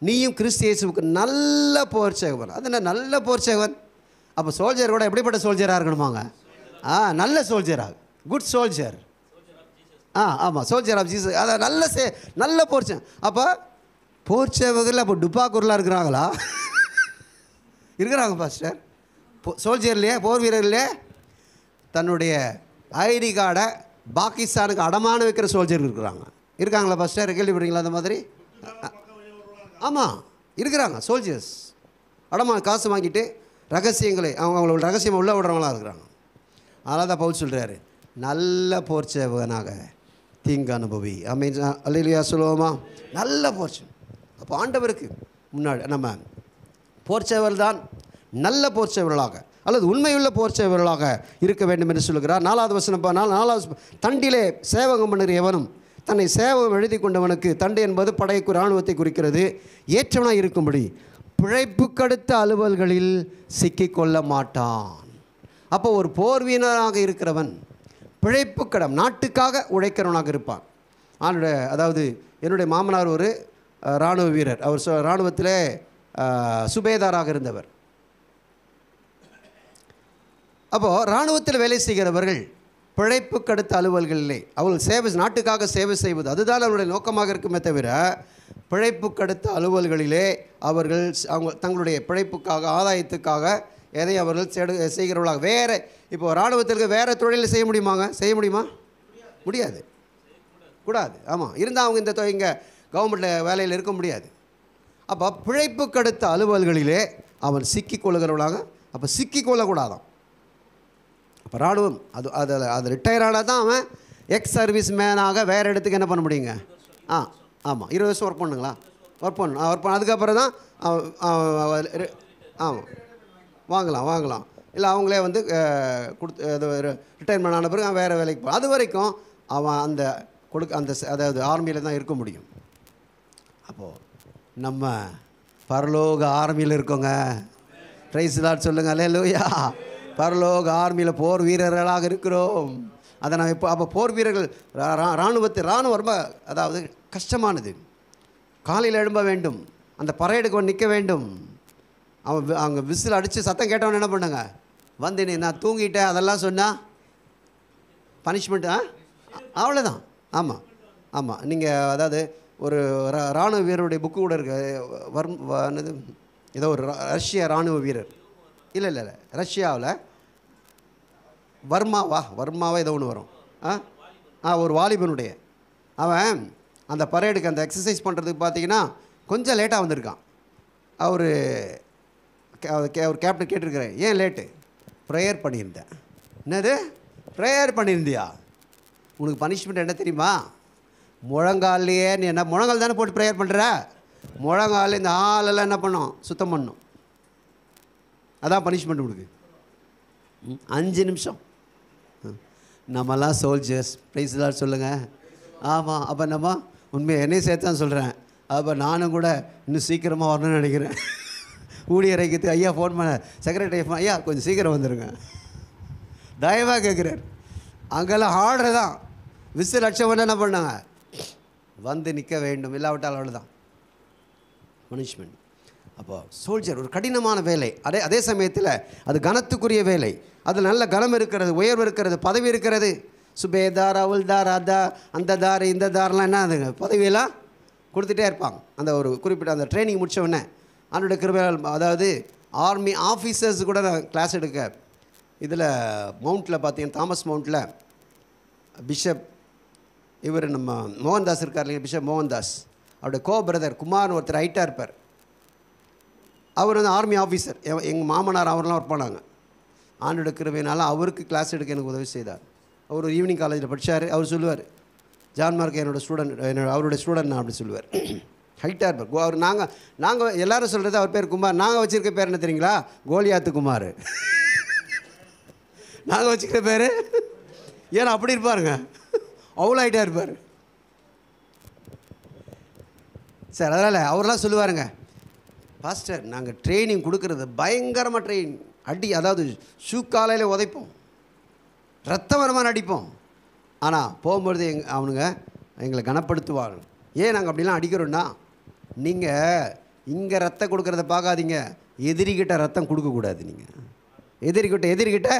நீயும் கிறிஸ்து இயேசுவுக்கு நல்ல போர்ச்சேவன். அது என்ன நல்ல போர்ச்சேவன்? அப்போ சோல்ஜர் கூட எப்படிப்பட்ட சோல்ஜராக இருக்கணுமாங்க? நல்ல சோல்ஜராக, குட் சோல்ஜர். ஆமாம், சோல்ஜர் ஆஃப் ஜீசஸ். அதான் நல்ல போர்ச்சேவன். அப்போ போர்ச்சேவகர்கள் அப்போ டுப்பாக்கூர்லாம் இருக்கிறாங்களா? இருக்கிறாங்க பாஸ்டர். சோல்ஜர்லேயே, போர் வீரர்லேயே தன்னுடைய ஐடி கார்டை பாகிஸ்தானுக்கு அடமான வைக்கிற சோல்ஜர் இருக்காங்களா பாஸ்டர்? கேள்விப்படுறீங்களா அந்த மாதிரி? ஆமாம், இருக்கிறாங்க சோல்ஜர்ஸ். அடமான காசு வாங்கிட்டு ரகசியங்களை அவங்களோட ரகசியம் உள்ள விடுறவங்களாம் இருக்கிறாங்க. அதனால் தான் பவுல் சொல்கிறாரு, நல்ல போர்ச்சேவகனாக தீங்கு அனுபவி. அல்லேலூயா சொல்லுவோமா? நல்ல போர்ச்சேவன். அப்போ ஆண்டவருக்கு முன்னாடி நம்ம போர்ச்சேவர் தான் நல்ல போர்ச்சேவர்களாக அல்லது உண்மையுள்ள போர்ச்சேவர்களாக இருக்க வேண்டும் என்று சொல்லுகிறார். 4வது வசனம். 4வது, தண்டிலே சேவகம் பண்ணுகிற எவனும் தன்னை சேவகம் எழுதி கொண்டவனுக்கு, தண்டு என்பது படைக்கு இராணுவத்தை குறிக்கிறது, ஏற்றவனாக இருக்கும்படி பிழைப்புக்கடுத்த அலுவல்களில் சிக்கிக்கொள்ள மாட்டான். அப்போ ஒரு போர் வீரனாக இருக்கிறவன் பிழைப்புக்கடம் நாட்டுக்காக உழைக்கிறவனாக இருப்பான். அதாவது என்னுடைய மாமனார் ஒரு இராணுவ வீரர். அவர் இராணுவத்திலே சுபேதாராக இருந்தவர். அப்போது இராணுவத்தில் வேலை செய்கிறவர்கள் பிழைப்புக்கடுத்த அலுவல்களிலே அவர்கள் நாட்டுக்காக சேவை செய்வது அதுதான் அவருடைய நோக்கமாக இருக்குமே தவிர, பிழைப்புக்கடுத்த அலுவல்களிலே அவர்கள் தங்களுடைய பிழைப்புக்காக, ஆதாயத்துக்காக எதை அவர்கள் செய்கிறவர்களாக வேறு. இப்போ இராணுவத்திற்கு வேறு தொழிலில் செய்ய முடியுமா? முடியாது. கூடாது. ஆமாம், இருந்தால் அவங்க இங்கே கவர்மெண்ட்டில் வேலையில் இருக்க முடியாது. அப்போ பிழைப்புக்கு அடுத்த அலுவல்களிலே அவன் சிக்கிக்கொள்ளுகிறவனாக, அப்போ சிக்கிக்கொள்ளக்கூடாதான். அப்போ இராணுவம் அது ரிட்டையர் ஆனால் தான் அவன் எக்ஸ் சர்வீஸ் மேனாக வேறு இடத்துக்கு என்ன பண்ண முடியுங்க? ஆமாம், 20 வருஷம் ஒர்க் பண்ணுங்களா? ஒர்க் பண்ணணும். அதுக்கப்புறம் தான் ஆமாம் வாங்கலாம். இல்லை அவங்களே வந்து ரிட்டையர்மெண்ட் ஆன பிறகு அவன் வேறு வேலைக்கு போகிறான். அது வரைக்கும் அவன் அதாவது ஆர்மியில் தான் இருக்க முடியும். அப்போது நம்ம பரலோக ஆர்மியில் இருக்கோங்க. பிரைஸ் லார்ட் சொல்லுங்கள், அல்லேலூயா. பரலோக ஆர்மியில் போர் வீரர்களாக இருக்கிறோம். அதை நான் அப்போ போர் வீரர்கள் இராணுவம் ரொம்ப அதாவது கஷ்டமானது. காலையில் எழும்ப வேண்டும், அந்த பரேடுக்கு நிற்க வேண்டும். அவன் அங்கே விசில் அடித்து சத்தம் கேட்டவன் என்ன பண்ணுங்க, வந்து நீ நான் தூங்கிட்டேன் அதெல்லாம் சொன்னால் பனிஷ்மெண்ட்டு அவ்வளோதான். ஆமாம். நீங்கள் அதாவது ஒரு இராணுவ வீரருடைய புக்கு கூட இருக்கு. ஏதோ ஒரு ரஷ்ய இராணுவ வீரர், இல்லை ரஷ்யாவில் வர்மாவா ஏதோ ஒன்று வரும். ஒரு வாலிபனுடைய அவன் அந்த பரேடுக்கு அந்த எக்ஸசைஸ் பண்ணுறதுக்கு பார்த்தீங்கன்னா கொஞ்சம் லேட்டாக வந்திருக்கான். அவர் கேப்டன் கேட்டிருக்கிறேன், ஏன் லேட்டு? ப்ரேயர் பண்ணியிருந்தேன். என்னது ப்ரேயர் பண்ணியிருந்தியா? உனக்கு பனிஷ்மெண்ட் என்ன தெரியுமா? முழங்காலையே நீ என்ன முழங்கால் தானே போட்டு ப்ரேயர் பண்ணுற, முழங்கால் இந்த ஆளெல்லாம் என்ன பண்ணோம், சுத்தம் பண்ணணும். அதான் பனிஷ்மெண்ட் உனக்கு. 5 நிமிஷம். நம்மலாம் சோல்ஜர்ஸ், ப்ரைஸ் லார்ட் சொல்லுங்கள். ஆமாம், அப்போ நம்ம உண்மையை என்னையும் சேர்த்து தான் சொல்கிறேன். அப்போ நானும் கூட இன்னும் சீக்கிரமாக வரணும்னு நினைக்கிறேன். ஊழியரைக்கு ஐயா ஃபோன் பண்ண, செக்ரட்டரி ஃபோன், ஐயா கொஞ்சம் சீக்கிரம் வந்துடுங்க தயவாக கேட்குறார். அங்கெல்லாம் ஆர்டர் தான், விசில் லட்சம் என்ன பண்ணாங்க, வந்து நிற்க வேண்டும், இல்லாவிட்டால் அவ்வளோதான் பனிஷ்மெண்ட். அப்போது சோல்ஜர் ஒரு கடினமான வேலை. அதே சமயத்தில் அது கனத்துக்குரிய வேலை. அது நல்ல கனம் இருக்கிறது, உயர்வு இருக்கிறது, பதவி இருக்கிறது. சுபேதார், அவுல்தார், அந்த தார் இந்த தாரெலாம் என்ன அதுங்க பதவியெல்லாம் கொடுத்துட்டே இருப்பாங்க. அந்த ஒரு குறிப்பிட்ட அந்த ட்ரைனிங் முடித்த உடனே அவனுடைய கிருபையால், அதாவது ஆர்மி ஆஃபீஸர்ஸ் கூட நான் கிளாஸ் எடுக்க இதில் மவுண்ட்டில் பார்த்தீங்கன்னா தாமஸ் மவுண்ட்டில் பிஷப் இவர் நம்ம மோகன்தாஸ் இருக்கார் இல்லையா, பிஷப் மோகன்தாஸ், அவருடைய பிரதர் குமார்னு ஒருத்தர் ஹைட்டாக இருப்பார். அவர் வந்து ஆர்மி ஆஃபீஸர். எங்கள் மாமனார் அவரெலாம் ஒர்க் பண்ணாங்க. ஆண்டோட கிருபையினால் அவருக்கு கிளாஸ் எடுக்க எனக்கு உதவி செய்தார். அவர் ஒரு ஈவினிங் காலேஜில் படித்தார். அவர் சொல்லுவார், ஜான் மார்க் என்னோடய ஸ்டூடெண்ட், அவருடைய ஸ்டூடெண்ட் நான் அப்படி சொல்லுவார். ஹைட்டாக இருப்பார். அவர் நாங்கள் எல்லோரும் சொல்கிறது அவர் பேர் குமார். நாங்கள் வச்சுருக்க பேர் என்ன தெரியுங்களா, கோலியாத்து குமார். நாங்கள் வச்சுக்கிற பேர் ஏன்னா அப்படி இருப்பாருங்க, அவ்வளோ ஹைட்டாக இருப்பார் சார். அதனால் அவரெல்லாம் சொல்லுவாருங்க, பாஸ்டர் நாங்கள் ட்ரைனிங் கொடுக்குறது பயங்கரமாக ட்ரெயின் அதாவது ஷூ காலையில் உதைப்போம், ரத்தம் வரமான அடிப்போம். ஆனால் போகும்பொழுது அவனுங்க எங்களை கனப்படுத்துவாங்க. ஏன் நாங்கள் அப்படிலாம் அடிக்கிறோன்னா, நீங்கள் இங்கே ரத்தம் கொடுக்குறத பார்க்காதீங்க, எதிரிக்கிட்ட ரத்தம் கொடுக்கக்கூடாது. நீங்கள் எதிரிக்கிட்ட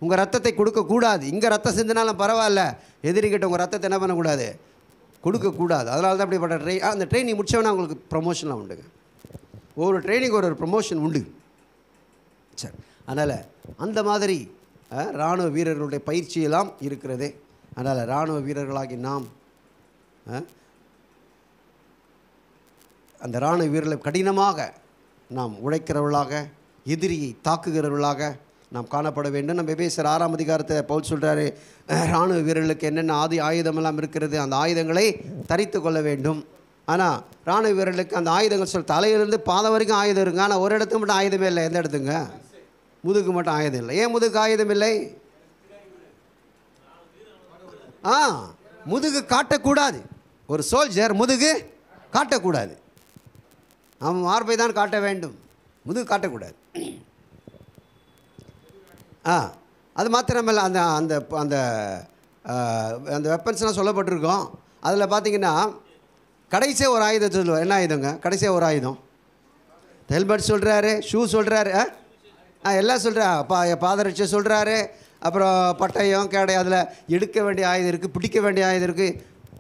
உங்கள் ரத்தத்தை கொடுக்கக்கூடாது. இங்கே ரத்தம் சிந்தினாலும் பரவாயில்ல, எதிரிக்கிட்ட உங்கள் ரத்தத்தை என்ன பண்ணக்கூடாது, கொடுக்கக்கூடாது. அதனால தான் அப்படிப்பட்ட அந்த ட்ரைனிங் முடித்தவொன்னே அவங்களுக்கு ப்ரொமோஷன்லாம் உண்டுங்க. ஒவ்வொரு ட்ரைனிங் ஒரு ப்ரொமோஷன் உண்டு. சரி, அதனால் அந்த மாதிரி இராணுவ வீரர்களுடைய பயிற்சியெல்லாம் இருக்கிறது. அதனால் இராணுவ வீரர்களாகி நாம் அந்த இராணுவ வீரர்களை கடினமாக நாம் உழைக்கிறவர்களாக, எதிரியை தாக்குகிறவர்களாக நாம் காணப்பட வேண்டும். நம்ம எபேசியர் 6ஆம் அதிகாரத்தை பவுல் சொல்கிறாரு, இராணுவ வீரர்களுக்கு என்னென்ன ஆயுதமெல்லாம் இருக்கிறது, அந்த ஆயுதங்களை தரித்து கொள்ள வேண்டும். ஆனால் இராணுவ வீரர்களுக்கு அந்த ஆயுதங்கள் தலையிலிருந்து பாதம் வரைக்கும் ஆயுதம் இருக்குங்க. ஆனால் ஒரு இடத்துக்கு மட்டும் ஆயுதமே இல்லை. எந்த இடத்துங்க? முதுகு மட்டும் ஆயுதம் இல்லை. ஏன் முதுகு ஆயுதம் இல்லை? முதுகு காட்டக்கூடாது. ஒரு சோல்ஜர் முதுகு காட்டக்கூடாது. அவன் மார்பை தான் காட்ட வேண்டும், முதுகு காட்டக்கூடாது. அது மாத்திரமல்ல, அந்த அந்த அந்த அந்த வெப்பன்ஸ்லாம் சொல்லப்பட்டிருக்கோம். அதில் பார்த்தீங்கன்னா கடைசியாக ஒரு ஆயுதம் சொல்லுவார். என்ன ஆயுதங்க? கடைசியாக ஒரு ஆயுதம். ஹெல்மெட் சொல்கிறாரு, ஷூ சொல்கிறாரு, எல்லாம் சொல்கிறார், பாதரட்சை சொல்கிறாரு, அப்புறம் பட்டயம், கேடயம். அதில் எடுக்க வேண்டிய ஆயுதம் இருக்குது, பிடிக்க வேண்டிய ஆயுதம் இருக்குது.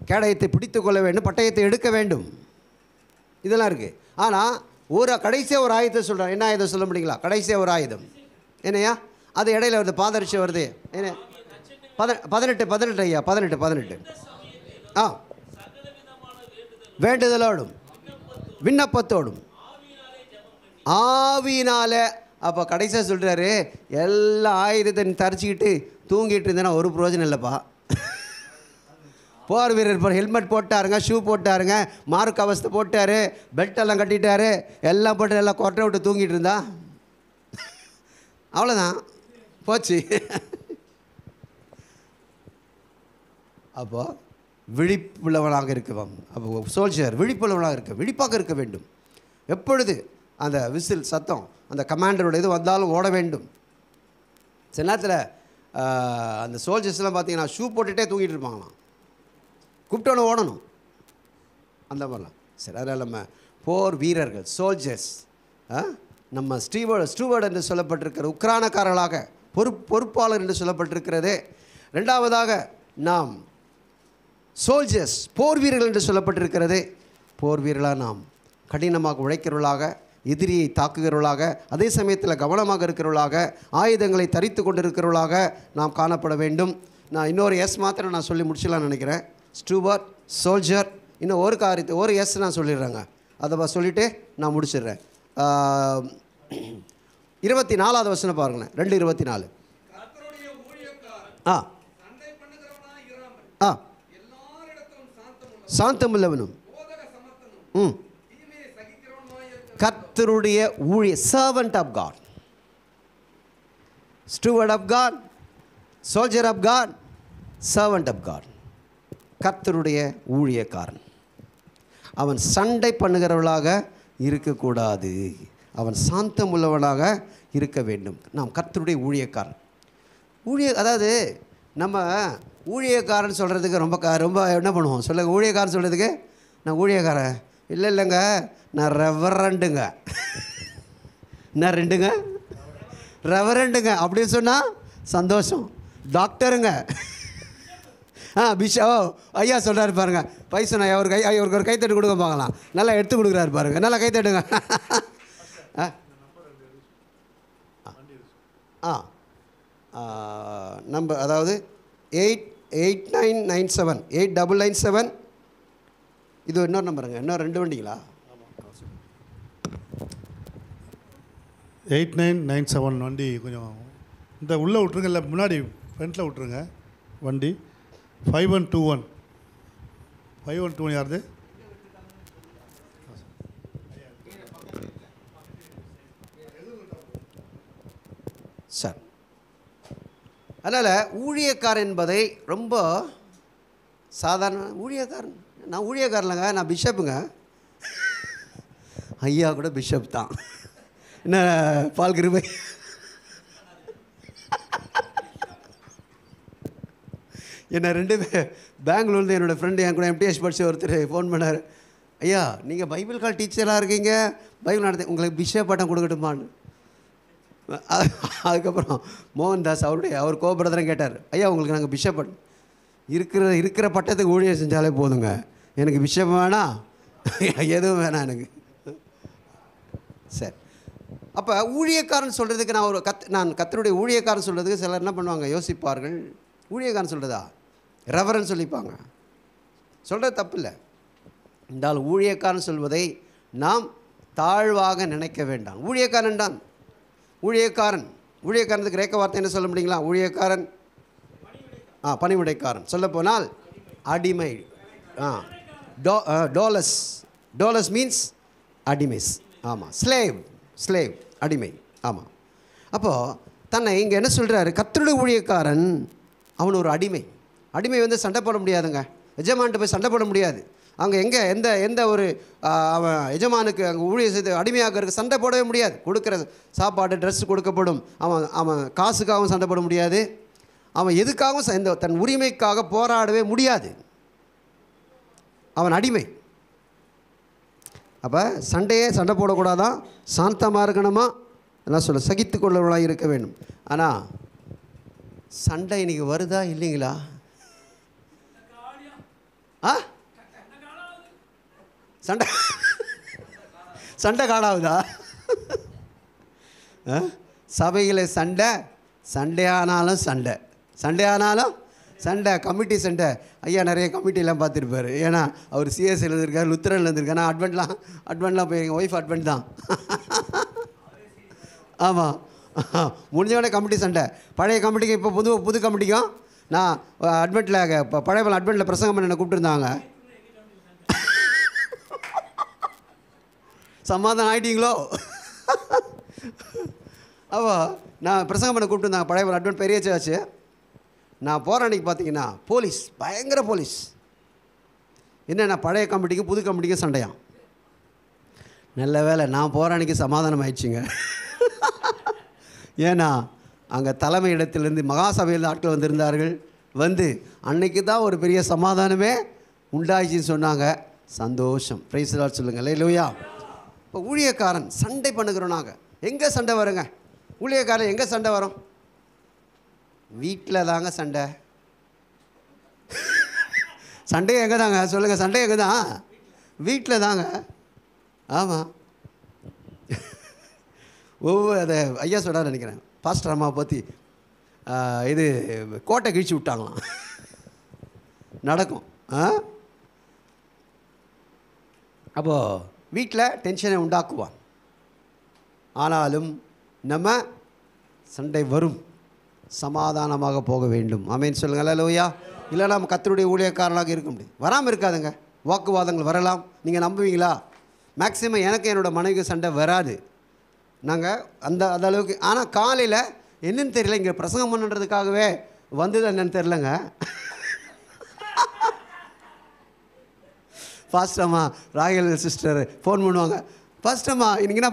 கேடயத்தை பிடித்து கொள்ள வேண்டும், பட்டயத்தை எடுக்க வேண்டும், இதெல்லாம் இருக்குது. ஆனால் கடைசியாக ஒரு ஆயுதத்தை சொல்கிறார். என்ன ஆயுதம் சொல்ல முடியுங்களா? கடைசியாக ஒரு ஆயுதம் என்னையா? அது இடையில வருது, பாதரட்சை வருது. என்ன 18 ஐயா, 18 வேண்டுதலோடும் விண்ணப்பத்தோடும் ஆவியினாலே. அப்போ கடைசியாக சொல்கிறாரு, எல்லா ஆயுதத்தை தரிச்சிக்கிட்டு தூங்கிட்டு இருந்தேன்னா ஒரு பிரயோஜனம் இல்லைப்பா. போர் வீரர் ஹெல்மெட் போட்டாருங்க, ஷூ போட்டாருங்க, மார்க் அவஸ்தை போட்டார், பெல்ட்டெல்லாம் கட்டிட்டாரு, எல்லாம் போட்டு எல்லாம் கொட்டை விட்டு தூங்கிட்டு இருந்தா அவ்வளோதான், போச்சு. அப்போது விழிப்புள்ளவனாக இருக்கவும், அப்போ சோல்ஜர் விழிப்புள்ளவனாக விழிப்பாக இருக்க வேண்டும். எப்பொழுது அந்த விசில் சத்தம், அந்த கமாண்டரோட இது வந்தாலும் ஓட வேண்டும். சில நேரத்தில் அந்த சோல்ஜர்ஸ்லாம் பார்த்தீங்கன்னா ஷூ போட்டுகிட்டே தூங்கிட்டு இருப்பாங்களாம், கூப்பிட்டோன்னு ஓடணும், அந்த மாதிரிலாம். சரி, அதனால் நம்ம போர் வீரர்கள் சோல்ஜர்ஸ், நம்ம ஸ்டூவர்ட் என்று சொல்லப்பட்டிருக்கிற உக்ரானக்காரர்களாக பொறுப்பாளர் என்று சொல்லப்பட்டிருக்கிறது. ரெண்டாவதாக நாம் சோல்ஜர்ஸ் போர் வீரர்கள் என்று சொல்லப்பட்டிருக்கிறது. போர் வீரர்களாக நாம் கடினமாக உழைக்கிறவர்களாக, எதிரியை தாக்குகிறவர்களாக, அதே சமயத்தில் கவனமாக இருக்கிறவர்களாக, ஆயுதங்களை தரித்து கொண்டிருக்கிறவர்களாக நாம் காணப்பட வேண்டும். நான் இன்னொரு எஸ் மாத்திரம் நான் சொல்லி முடிச்சலாம்னு நினைக்கிறேன். ஸ்டூவர்ட், சோல்ஜர், இன்னும் ஒரு காரியத்தை ஒரு எஸ் நான் சொல்லிடுறேங்க, அதை சொல்லிவிட்டு நான் முடிச்சிடுறேன். 24வது வசனம் பாருங்களேன், 2:24. ஆ ஆ சாந்தமுள்ளவனும் கர்த்தருடைய ஊழிய, servant of God, steward of God, soldier of God, servant of God, கர்த்தருடைய ஊழியக்காரன். அவன் சண்டை பண்ணுகிறவளாக இருக்கக்கூடாது, அவன் சாந்தம் உள்ளவனாக இருக்க வேண்டும். நாம் கர்த்தருடைய ஊழியக்காரன். அதாவது நம்ம ஊழியக்காரன் சொல்கிறதுக்கு ரொம்ப என்ன பண்ணுவோம் சொல்லுங்கள்? ஊழியக்காரன் சொல்கிறதுக்கு நான் ஊழியக்காரன் இல்லைங்க, நான் ரெவரண்டுங்க. நான் ரெவரண்டுங்க அப்படின்னு சொன்னால் சந்தோஷம். டாக்டருங்க, ஐயா சொல்கிறாரு பாருங்க, பைசனா அவருக்கு ஒரு கைத்தட்டு கொடுக்க பார்க்கலாம், நல்லா எடுத்து கொடுக்குறாரு பாருங்க, நல்லா கைத்தட்டுங்க. நம்பர் அதாவது 88997 8997. இது இன்னொரு நம்பருங்க, இன்னும் 2 வண்டிங்களா? 8997 வண்டி கொஞ்சம் இந்த உள்ளே விட்ருங்க, இல்லை முன்னாடி ஃப்ரண்ட்டில் விட்ருங்க வண்டி. 5121 யாருது? சார், அதனால் ஊழியக்காரன் என்பதை ரொம்ப சாதாரண ஊழியக்காரன். நான் ஊழியக்காரலங்க, நான் பிஷப்புங்க. ஐயா கூட பிஷப் தான். என்ன பால் கிருபை. என்ன 2 பேர் பெங்களூர்லேருந்து என்னோடய ஃப்ரெண்டு என் கூட எம்டிஎஸ் படித்த ஒருத்தர் ஃபோன் பண்ணார். ஐயா, நீங்கள் பைபிள் கால் டீச்சராக இருக்கீங்க, பைபிள் நடத்த உங்களுக்கு பிஷப் பட்டம் கொடுக்கட்டுமான்னு. அதுக்கப்புறம் மோகன்தாஸ் அவர் கோபுரதரம் கேட்டார், ஐயா உங்களுக்கு நாங்கள் பிஷப் இருக்கிற பட்டத்துக்கு ஊழியர் செஞ்சாலே போதுங்க, எனக்கு பிஷப் வேணாம், எதுவும் வேணாம் எனக்கு. சரி, அப்போ ஊழியக்காரன் சொல்கிறதுக்கு நான் கர்த்தருடைய ஊழியக்காரன் சொல்கிறதுக்கு சிலர் என்ன பண்ணுவாங்க, யோசிப்பார்கள். ஊழியக்காரன் சொல்கிறதா ரெவரன் சொல்லிப்பாங்க, சொல்கிறது தப்பு இல்லை. என்றால் ஊழியக்காரன் சொல்வதை நாம் தாழ்வாக நினைக்க வேண்டாம். ஊழியக்காரன் தான் ஊழியக்காரனுக்கு கிரேக்க வார்த்தை என்ன சொல்ல முடியுங்களா? ஊழியக்காரன் பணிவிடைக்காரன். சொல்லப்போனால் அடிமை. டோலஸ் மீன்ஸ் அடிமைஸ். ஆமாம், ஸ்லேவ் அடிமை. ஆமாம். அப்போது தன்னை இங்கே என்ன சொல்கிறாரு, கர்த்தருடைய ஊழியக்காரன் அவன் ஒரு அடிமை. அடிமை சண்டை போட முடியாதுங்க, எஜமான்ட்டு போய் சண்டை போட முடியாது. அங்கே எந்த ஒரு அவன் எஜமானுக்கு அங்கே ஊழியர் செய்து அடிமையாக இருக்க சண்டை போடவே முடியாது. கொடுக்குற சாப்பாடு ட்ரெஸ் கொடுக்கப்படும். அவன் காசுக்காகவும் சண்டை போட முடியாது, அவன் எதுக்காகவும் தன் உரிமைக்காக போராடவே முடியாது. அவன் அடிமை. அப்போ சண்டை போடக்கூடாதான், சாந்தமாக இருக்கணுமா, எல்லாம் சொல்ல சகித்து கொள்ளவர்களாக இருக்க வேண்டும். ஆனால் சண்டை இன்றைக்கி வருதா இல்லைங்களா? சண்டை காணாவுதா? சபையில் சண்டையானாலும் சண்டை, கமிட்டி சண்டை. ஐயா நிறைய கமிட்டிலாம் பார்த்துருப்பாரு. ஏன்னா அவர் சிஎஸ்சியில் இருந்திருக்காரு, லுத்திரனில் இருந்திருக்காரு. நான் அட்வென்ட்லாம் போய் எங்கள் ஒய்ஃப் அட்வென்ட் தான். ஆமாம், முடிஞ்சவொடனே கமிட்டி சண்டை. பழைய கமிட்டிக்கும் இப்போ புது கமிட்டிக்கும் நான் அட்வென்ட்டில் இப்போ பழைய அட்வென்ட்டில் பிரசங்கம் பண்ண கூப்பிட்டுருந்தாங்க. சமாதானம் ஆகிட்டீங்களோ? அப்போ நான் பிரசங்கம் பண்ண கூப்பிட்டுருந்தாங்க பழைய அட்வென்ட் பெரிய சர்ச்சு. நான் போகிற அன்றைக்கி பார்த்தீங்கன்னா போலீஸ், பயங்கர போலீஸ். என்னென்ன பழைய கமிட்டிக்கும் புது கமிட்டிக்கும் சண்டையாம். நல்ல வேலை நான் போகிற அன்றைக்கி சமாதானம் ஆயிடுச்சுங்க. ஏன்னா அங்கே தலைமை இடத்துலேருந்து மகாசபையில் ஆட்கள் வந்திருந்தார்கள். வந்து அன்னைக்கு தான் ஒரு பெரிய சமாதானமே உண்டாயிடுச்சின்னு சொன்னாங்க. சந்தோஷம். பிரைஸ் லார்ட் சொல்லுங்கள். அல்லேலூயா. இப்போ ஊழியக்காரன் சண்டை பண்ணுகிறோம். நாங்கள் எங்கே சண்டை வருங்க? ஊழியக்காரன் எங்கே சண்டை வரும்? வீட்டில் தாங்க சண்டை. சண்டையே எங்கே தாங்க சொல்லுங்கள்? சண்டை எங்கே தான்? வீட்டில் தாங்க. ஆமாம். அதை ஐயா சொல்கிறார் நினைக்கிறேன். பாஸ்டர் அம்மாவை பற்றி இது கோட்டை கிழிச்சு விட்டாங்களாம். நடக்கும். அப்போது வீட்டில் டென்ஷனை உண்டாக்குவான். ஆனாலும் நம்ம சண்டை வரும், சமாதானமாக போக வேண்டும். ஆமென் சொல்லுங்கள். அல்லேலூயா. இல்லை நம்ம கர்த்தருடைய ஊழியக்காரனாக இருக்க முடியும். வராமல் இருக்காதுங்க. வாக்குவாதங்கள் வரலாம். நீங்கள் நம்புவீங்களா? மேக்ஸிமம் எனக்கு என்னோடய மனைவிக்கு சண்டை வராது. நாங்கள் அந்த அளவுக்கு. ஆனால் காலையில் என்னன்னு தெரியல, இங்கே பிரசங்கம் பண்ணுறதுக்காகவே வந்தது என்னன்னு தெரிலங்க. ஃபாஸ்டம்மா ராகல் சிஸ்டர் ஃபோன் பண்ணுவாங்க. ஃபாஸ்டம்மா இன்னைக்குன்னா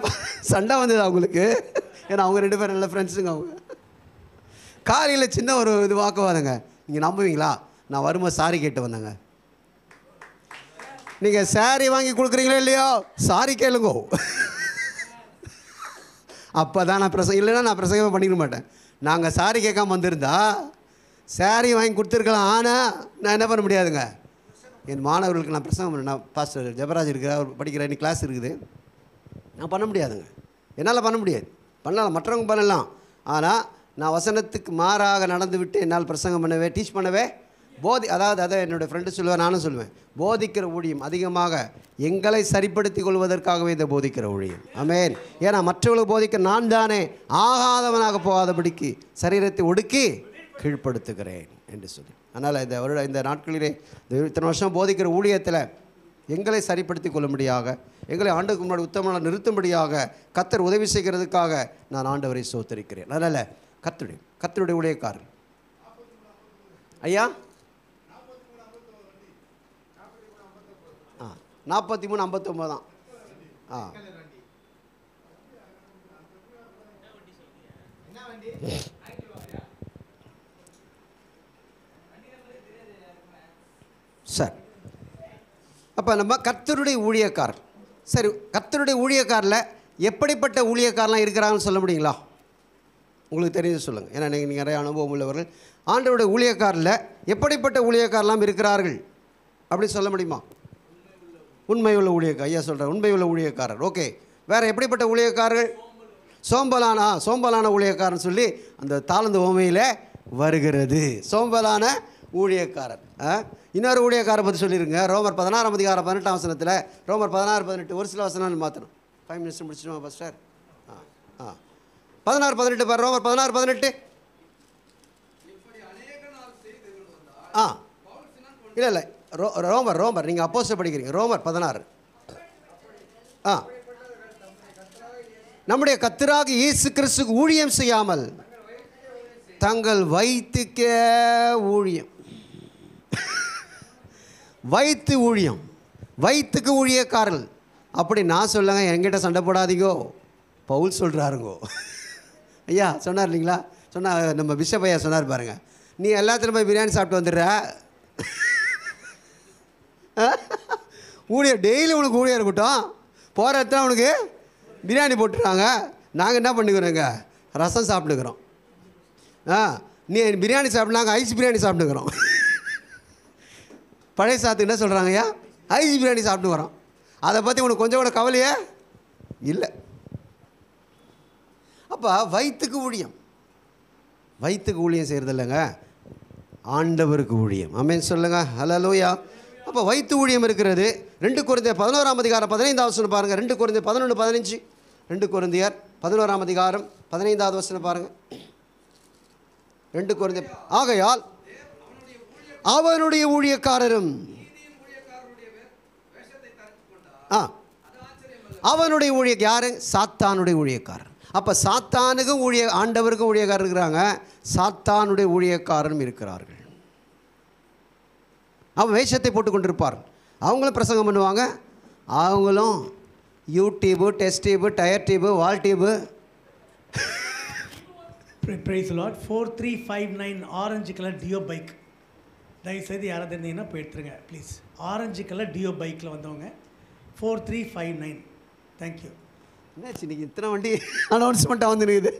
சண்டை வந்தது அவங்களுக்கு. ஏன்னா அவங்க 2 பேரும் நல்ல ஃப்ரெண்ட்ஸுங்க. அவங்க காலையில் சின்ன ஒரு இது வாக்குவாதங்க. நீங்கள் நம்புவீங்களா? நான் வரும்போது சாரி கேட்டு வந்தேங்க. நீங்கள் சாரி வாங்கி கொடுக்குறீங்களோ இல்லையோ, சாரி கேளுங்கோ. அப்போ தான் நான் பிரசங்கம், இல்லைன்னா நான் பிரசங்கமே பண்ணிக்க மாட்டேன். நாங்கள் சாரி கேட்காம வந்திருந்தா சாரி வாங்கி கொடுத்துருக்கலாம். ஆனால் நான் என்ன பண்ண முடியாதுங்க. என் மாணவர்களுக்கு நான் பிரசங்கம் பண்ணேன். பாஸ்டர் ஜெபராஜ் இருக்கிற அவர் படிக்கிற இன்னைக்கு கிளாஸ் இருக்குது. நான் பண்ண முடியாதுங்க. என்னால் பண்ண முடியாது. பண்ணலாம், மற்றவங்க பண்ணலாம். ஆனால் நான் வசனத்துக்கு மாறாக நடந்து விட்டு என்னால் பிரசங்கம் பண்ணவே, டீச் பண்ணவே, அதை என்னுடைய ஃப்ரெண்டு சொல்லுவேன், நானும் சொல்லுவேன். போதிக்கிற ஊழியம் அதிகமாக எங்களை சரிப்படுத்தி கொள்வதற்காகவே இந்த போதிக்கிற ஊழியம். ஆமென். ஏன்னா மற்றவர்களுக்கு போதிக்க நான் தானே ஆகாதவனாக போகாதபடிக்கு சரீரத்தை ஒடுக்கி கீழ்ப்படுத்துகிறேன் என்று சொல்லி. அதனால் இந்த நாட்களிலே இத்தனை வருஷம் போதிக்கிற ஊழியத்தில் எங்களை சரிப்படுத்தி கொள்ளும்படியாக, எங்களை ஆண்டுக்கு முன்னாடி உத்தமமாக நிறுத்தும்படியாக கர்த்தர் உதவி செய்கிறதுக்காக நான் ஆண்டவரை ஸ்தோத்திரிக்கிறேன். அதனால் கர்த்தருடைய ஊழியக்காரர் ஐயா 43-59 தான். சார் அப்போ நம்ம கர்த்தருடைய ஊழியக்காரர். சரி, கர்த்தருடைய ஊழியக்காரில் எப்படிப்பட்ட ஊழியக்காரெலாம் இருக்கிறாங்கன்னு சொல்ல முடியுங்களா? உங்களுக்கு தெரிஞ்சு சொல்லுங்கள். ஏன்னா நீங்கள் நிறைய அனுபவம் உள்ளவர்கள். ஆண்டவருடைய ஊழியக்காரில் எப்படிப்பட்ட ஊழியக்காரெலாம் இருக்கிறார்கள் அப்படி சொல்ல முடியுமா? உண்மை உள்ள ஊழியக்காரர். ஐயா சொல்கிறார் உண்மை உள்ள ஊழியக்காரர். ஓகே, வேறு எப்படிப்பட்ட ஊழியக்காரர்கள்? சோம்பலான ஊழியக்காரன் சொல்லி அந்த தாளந்து ஓமையில் வருகிறது. சோம்பலான ஊழியக்காரர். இன்னொரு ஊழியக்காரரை பற்றி சொல்லியிருங்க. ரோமர் 16:18 ரோமர் 16:18 ஒரு சில வசனம் மாற்றணும். 5 நிமிஷம் முடிச்சிடுமா பாஸ்டர்? 16:18 பாரு. ரோமர் 16:18. இல்லை ரோமர் நீங்கள் அப்போஸ்தலர் படிக்கிறீங்க. ரோமர் 16. நம்முடைய கர்த்தராகிய இயேசு கிறிஸ்துவுக்கு ஊழியம் செய்யாமல் தங்கள் வயிற்றுக்கே ஊழியம். வயிற்று ஊழியம், வயிற்றுக்கு ஊழியக்காரர்கள். அப்படி நான் சொல்லுங்க, என்கிட்ட சண்டை போடாதீங்கோ. பவுல் சொல்கிறாருங்கோ. ஐயா சொன்னார் இல்லைங்களா? சொன்னால் நம்ம பிஷப் ஐயா சொன்னார் பாருங்க. நீ எல்லாத்துலையும் போய் பிரியாணி சாப்பிட்டு வந்துடுற. ஊழியர் டெய்லி உனக்கு ஊழியர் இருக்கட்டும், போகிற இடத்துல உனக்கு பிரியாணி போட்டுறாங்க. நாங்கள் என்ன பண்ணிக்கிறோங்க? ரசம் சாப்பிட்டுக்கிறோம். நீ பிரியாணி சாப்பிட்னாங்க, ஐஸ் பிரியாணி சாப்பிட்டுக்கிறோம். பழைய சாத்துக்கு என்ன சொல்கிறாங்க? ஐயா ஐஸ் பிரியாணி சாப்பிட்டு வரோம். அதை பற்றி உனக்கு கொஞ்சம் கூட கவலையே இல்லை. அப்போ வயிற்றுக்கு ஊழியம் செய்கிறது இல்லைங்க. ஆண்டவருக்கு ஊழியம். ஆமென் சொல்லுங்கள். ஹல்லேலூயா. அப்போ வைத்து ஊழியம் இருக்கிறது. 2 கொரிந்தியர் 11ஆம் அதிகாரம் 15வது வசனம் பாருங்கள். 2 கொரிந்தியர் 11:15. 2 கொரிந்தியர் 11ஆம் அதிகாரம் 15வது வசனம் பாருங்கள். 2 கொரிந்தியர். ஆகையால் அவனுடைய ஊழியக்காரரும் அவனுடைய யாரு? சாத்தானுடைய ஊழியக்காரர். அப்போ சாத்தானுக்கும் ஆண்டவருக்கும் ஊழியக்காரர் இருக்கிறாங்க, சாத்தானுடைய ஊழியக்காரரும் இருக்கிறார்கள். அவன் வேஷத்தை போட்டு கொண்டிருப்பார். அவங்களும் பிரசங்கம் பண்ணுவாங்க, அவங்களும் YouTube, test tube, tyre tube, wall tube. Praise Lord. 4359 orange colour Dio bike. தயவுசெய்து யாராவது இருந்தீங்கன்னா போய் எடுத்துருங்க ப்ளீஸ். ஆரஞ்சு கலர் டியோ பைக்கில் வந்தவங்க 4359. தேங்க்யூ. என்னாச்சு இன்னைக்கு இத்தனை வண்டி அனௌன்ஸ்மெண்ட்டாக வந்துருக்குது?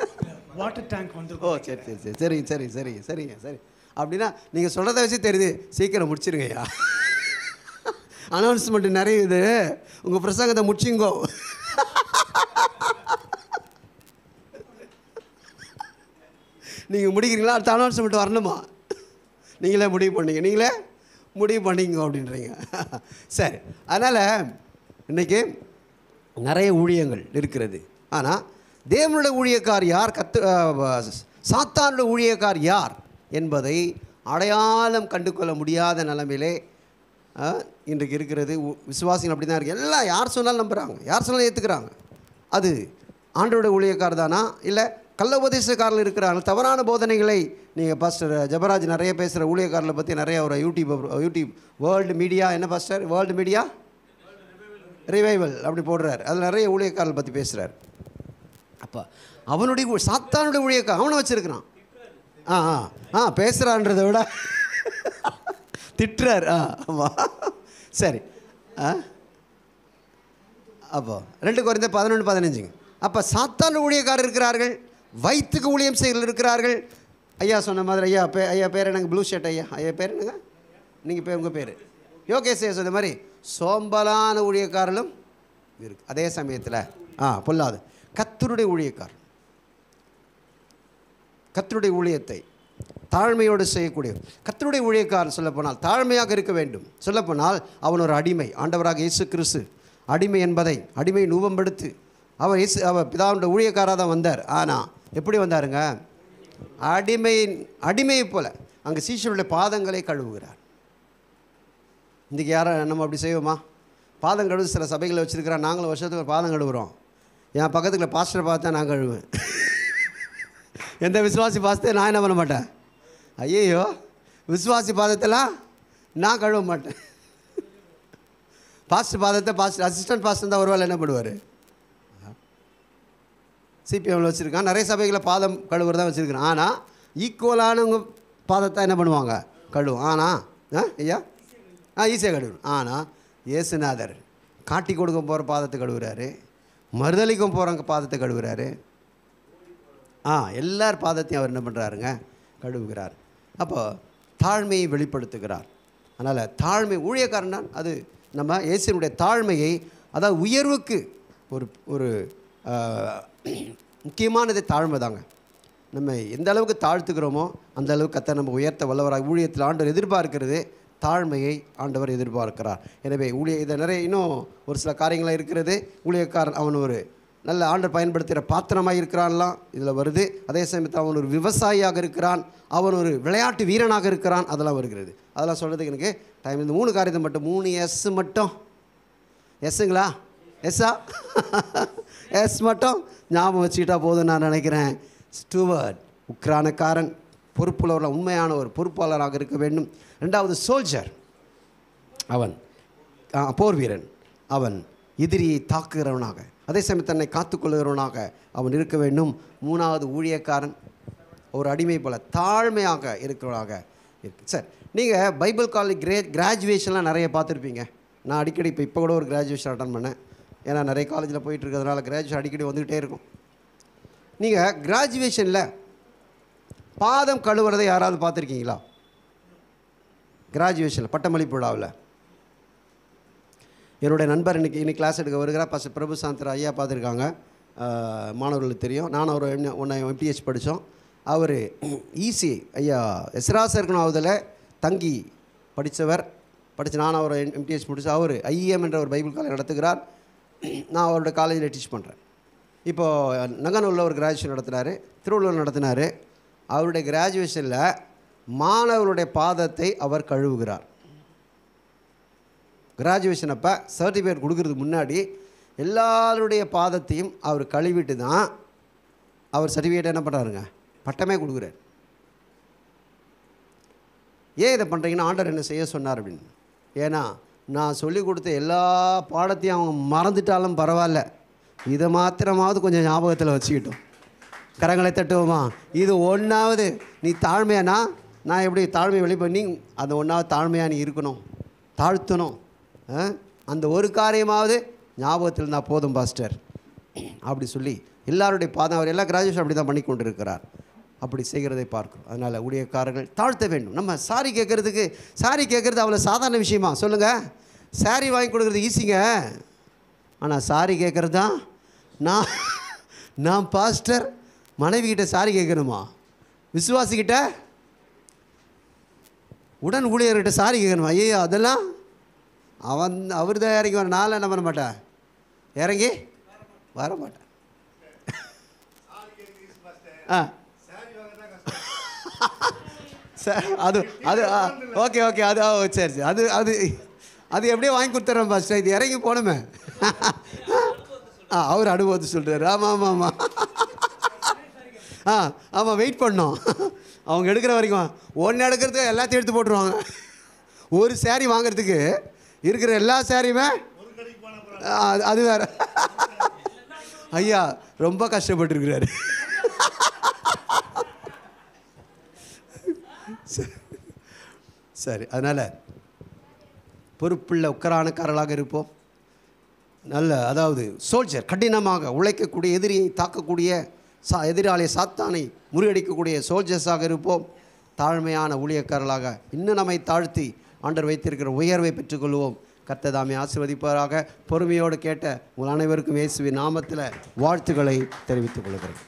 வாட்டர் டேங்க் வந்து. ஓ சரி சரி சரி சரிங்க சரிங்க சரிங்க சரிங்க சரி. அப்படின்னா நீங்கள் சொல்கிறத வச்சு தெரியுது, சீக்கிரம் முடிச்சிருங்கய்யா. அனௌன்ஸ்மெண்ட்டு நிறைய இது, உங்கள் பிரசங்கத்தை முடிச்சிங்கோ. நீங்கள் முடிக்கிறீங்களா? அடுத்த அனௌன்ஸ்மெண்ட் வரணுமா? நீங்களே முடிவு பண்ணிங்க அப்படின்றீங்க. சரி, அதனால் இன்றைக்கி நிறைய ஊழியங்கள் இருக்கிறது. ஆனால் தேவனுடைய ஊழியக்கார் யார், சாத்தானுடைய ஊழியக்கார் யார் என்பதை அடையாளம் கண்டு கொள்ள முடியாத நிலைமையிலே இன்றைக்கு இருக்கிறது. விசுவாசிகள் அப்படி தான் இருக்குது. எல்லாம் யார் சொன்னாலும் நம்புகிறாங்க, யார் சொன்னாலும் ஏற்றுக்கிறாங்க. அது ஆண்டவருடைய ஊழியக்கார் தானா, இல்லை கள்ள உபதேசக்காரர்கள் இருக்கிறாங்க. தவறான போதனைகளை நீங்கள் பாஸ்டர் ஜபராஜ் நிறைய பேசுகிற ஊழியக்காரர்களை பற்றி நிறைய ஒரு யூடியூப் வேர்ல்டு மீடியா, என்ன பாஸ்டர், வேர்ல்டு மீடியா ரிவைவல் அப்படி போடுறார். அதில் நிறைய ஊழியக்காரர்கள் பற்றி பேசுகிறார். அப்போ அவனுடைய சாத்தானுடைய ஊழியக்காரன் அவனை வச்சுருக்கிறான். பேசுகிறான்றதை விட திட்டுறார். ஆமாம் சரி. அப்போ 2 கொரிந்தியர் 11:15. அப்போ சாத்தானுடைய ஊழியக்காரர் இருக்கிறார்கள், வயிற்றுக்கு ஊழியம் செய்கிற இருக்கிறார்கள். ஐயா சொன்ன மாதிரி, ஐயா பேர் என்னங்க? ப்ளூ ஷர்ட் ஐயா பேர் என்னங்க? நீங்கள் உங்கள் பேர் யோகேஷ் ஐயா சொன்ன மாதிரி சோம்பலான ஊழியக்காரர்களும் இருக்கு. அதே சமயத்தில் பொல்லாது கர்த்தருடைய ஊழியக்காரர், கர்த்தருடைய ஊழியத்தை தாழ்மையோடு செய்யக்கூடிய கர்த்தருடைய ஊழியக்காரன் சொல்லப்போனால் தாழ்மையாக இருக்க வேண்டும். சொல்லப்போனால் அவன் ஒரு அடிமை. ஆண்டவராக இயேசு கிறிஸ்து அடிமை என்பதை அடிமை நூபம்படுத்து அவர் பிதாவுடைய ஊழியக்காராக தான் வந்தார். ஆனால் எப்படி வந்தாருங்க? அடிமையை போல அங்கே சீஷருடைய பாதங்களை கழுவுகிறார். இன்றைக்கி யாரும் நம்ம அப்படி செய்வோமா? பாதம் கழுவு சில சபைகளை வச்சுருக்கிறோம். நாங்களும் வருஷத்துக்கு ஒரு பாதம் கழுவுறோம். என் பக்கத்தில் பாஸ்டரை பார்த்தா நான் கழுவேன். எந்த விசுவாசி பாதத்தை நான் என்ன பண்ண மாட்டேன். ஐயோ, விசுவாசி பாதத்தெல்லாம் நான் கழுவ மாட்டேன். பாஸ்டர் பாதத்தை அசிஸ்டன்ட் பாஸ்டர் தான் ஒருவேளை என்ன பண்ணுவார்? சிபிஎம்மில் வச்சுருக்கான். நிறைய சபைகளை பாதம் கழுவுற தான் வச்சுருக்கிறேன். ஆனால் ஈக்குவலானவங்க பாதத்தை என்ன பண்ணுவாங்க? கழுவும். ஆனால் ஐயா ஈஸியாக கழுவணும். ஆனால் இயேசுநாதர் காட்டி கொடுக்க போகிற பாதத்தை கழுவுறாரு, மறுதளிக்கும் போகிறவங்க பாதத்தை கழுவுறாரு. எல்லார் பாதத்தையும் அவர் என்ன பண்ணுறாருங்க? கழுவுகிறார். அப்போ தாழ்மையை வெளிப்படுத்துகிறார். அதனால் தாழ்மை ஊழியக்காரன் தான். அது நம்ம இயேசுனுடைய தாழ்மையை, அதாவது உயர்வுக்கு ஒரு முக்கியமானது தாழ்மை தாங்க. நம்ம எந்த அளவுக்கு தாழ்த்துக்கிறோமோ அந்த அளவுக்கு கர்த்தர் நம்ம உயர்த்த வல்லவராக. ஊழியத்தில் ஆண்டவர் எதிர்பார்க்கிறது தாழ்மையை ஆண்டவர் எதிர்பார்க்கிறார். எனவே இதை நிறைய இன்னும் ஒரு சில காரியங்களாக இருக்கிறது. ஊழியக்காரன் அவன் ஒரு நல்ல ஆண்டவர் பயன்படுத்துகிற பாத்திரமாக இருக்கிறான்லாம் இதில் வருது. அதே சமயத்தில் அவன் ஒரு விவசாயியாக இருக்கிறான், அவன் ஒரு விளையாட்டு வீரனாக இருக்கிறான், அதெல்லாம் வருகிறது. அதெல்லாம் சொல்கிறதுக்கு எனக்கு டைம். இந்த 3 காரியத்தை மட்டும் 3 எஸ் மட்டும், எஸ்ஸுங்களா? எஸ்ஸா? எஸ் மட்டும் ஞாபகம் வச்சுக்கிட்டா போதும் நான் நினைக்கிறேன். ஸ்டூவர்ட், உக்ரானக்காரன், பொறுப்புள்ளவர்கள், உண்மையான ஒரு பொறுப்பாளராக இருக்க வேண்டும். 2வது சோல்ஜர், அவன் போர் வீரன், அவன் எதிரியை தாக்குகிறவனாக அதே சமயம் தன்னை காத்துக்கொள்கிறவனாக அவன் இருக்க வேண்டும். 3வது ஊழியக்காரன், ஒரு அடிமை போல தாழ்மையாக இருக்கிறவனாக இருக்கு. சார், நீங்கள் பைபிள் காலேஜ் கிராஜுவேஷன்லாம் நிறைய பார்த்துருப்பீங்க. நான் அடிக்கடி இப்போ கூட ஒரு கிராஜுவேஷன் அட்டன் பண்ணேன். ஏன்னா நிறைய காலேஜில் போயிட்டு இருக்கிறதுனால கிராஜுவேஷன் அடிக்கடி வந்துக்கிட்டே இருக்கும். நீங்கள் கிராஜுவேஷனில் பாதம் கழுவுறதை யாராவது பார்த்துருக்கீங்களா? கிராஜுவேஷனில் பட்டமளிப்பு விழாவில் என்னுடைய நண்பர் இன்னைக்கு கிளாஸ் எடுக்க வருகிறார். பாஸ்டர் பிரபு சாந்தர் ஐயா பார்த்துருக்காங்க, மாணவர்களுக்கு தெரியும். நானும் ஒரு ஒன்று MTH படித்தோம். அவர் ஈசி ஐயா எஸ்ராசர்கனாவதில் தங்கி படித்த நான் அவர் எம்டிஎஸ் முடிச்சு அவர் ஐஎம் என்ற ஒரு பைபிள் காலேஜ் நடத்துகிறார். நான் அவரோட காலேஜில் டீச் பண்ணுறேன். இப்போது நங்கநல்லூரில் ஒரு கிராஜுவேஷன் நடத்தினார், திருவள்ளூர் நடத்தினார். அவருடைய கிராஜுவேஷனில் மாணவருடைய பாதத்தை அவர் கழுவுகிறார். கிராஜுவேஷன் அப்போ சர்டிஃபிகேட் கொடுக்கறதுக்கு முன்னாடி எல்லாருடைய பாதத்தையும் அவர் கழுவிட்டு தான் அவர் சர்டிஃபிகேட் என்ன பண்ணுறாருங்க, பட்டமே கொடுக்குறார். ஏன் இதை பண்ணுறீங்கன்னா ஆண்டவர் என்ன செய்ய சொன்னார் அப்படின்னு. ஏன்னா நான் சொல்லிக் கொடுத்த எல்லா பாடத்தையும் அவங்க மறந்துட்டாலும் பரவாயில்ல, இதை மாத்திரமாவது கொஞ்சம் ஞாபகத்தில் வச்சுக்கிட்டோம். கரங்களை தட்டுவோமா? இது ஒன்றாவது நீ தாழ்மையானா நான் எப்படி தாழ்மையை வெளிப்பண்ணி அந்த ஒன்றாவது தாழ்மையாக நீ இருக்கணும், தாழ்த்தணும். அந்த ஒரு காரியமாவது ஞாபகத்தில் இருந்தால் போதும் பாஸ்டர் அப்படி சொல்லி எல்லாருடைய பாதம் அவர் எல்லா கிராஜுவேஷன் அப்படி தான் பண்ணி கொண்டு இருக்கிறார். அப்படி செய்கிறதை பார்க்குறோம். அதனால் ஊழியக்காரர்கள் தாழ்த்த வேண்டும். நம்ம சாரி கேட்குறது அவ்வளோ சாதாரண விஷயமா சொல்லுங்கள்? சாரி வாங்கி கொடுக்குறது ஈஸிங்க. ஆனால் சாரி கேட்குறது தான் நான் பாஸ்டர் மனைவிக்கிட்ட சாரி கேட்கணுமா? விசுவாசிக்கிட்ட உடன் ஊழியர்கிட்ட சாரி கேட்கணுமா? ஐயோ அதெல்லாம் அவர் தான் இறங்கி வர, நாளை என்ன பண்ண மாட்டேன், இறங்கி வர மாட்டேன். அது அது ஓகே அது சரி அது அது அது எப்படியோ வாங்கி கொடுத்துட்றேன் பாஸ்டர், இது இறங்கி போனோமே. அவர் அனுபவத்தை சொல்கிறார். ஆமாம் ஆமாம் வெயிட் பண்ணோம். அவங்க எடுக்கிற வரைக்கும் ஒன்று எடுக்கிறது எல்லாத்தையும் எடுத்து போட்டுருவாங்க. ஒரு சேரீ வாங்கிறதுக்கு இருக்கிற எல்லா சேரீயுமே அது வேறு. ஐயா ரொம்ப கஷ்டப்பட்டுருக்கிறாரு. சரி, அதனால் பொறுப்புள்ள உக்கரானக்காரர்களாக இருப்போம். அதாவது சோல்ஜர், கடினமாக உழைக்கக்கூடிய, எதிரியை தாக்கக்கூடிய, எதிராளியை சாத்தானை முறியடிக்கக்கூடிய சோல்ஜர்ஸாக இருப்போம். தாழ்மையான ஊழியக்காரர்களாக இன்னும் நம்மை தாழ்த்தி ஆண்டவர் வைத்திருக்கிற உயர்வை பெற்றுக்கொள்வோம். கர்த்தர் தாமே ஆசீர்வதிப்பாராக. பொறுமையோடு கேட்ட உங்கள் அனைவருக்கும் இயேசுவின் நாமத்தில் வாழ்த்துக்களை தெரிவித்துக் கொள்கிறேன்.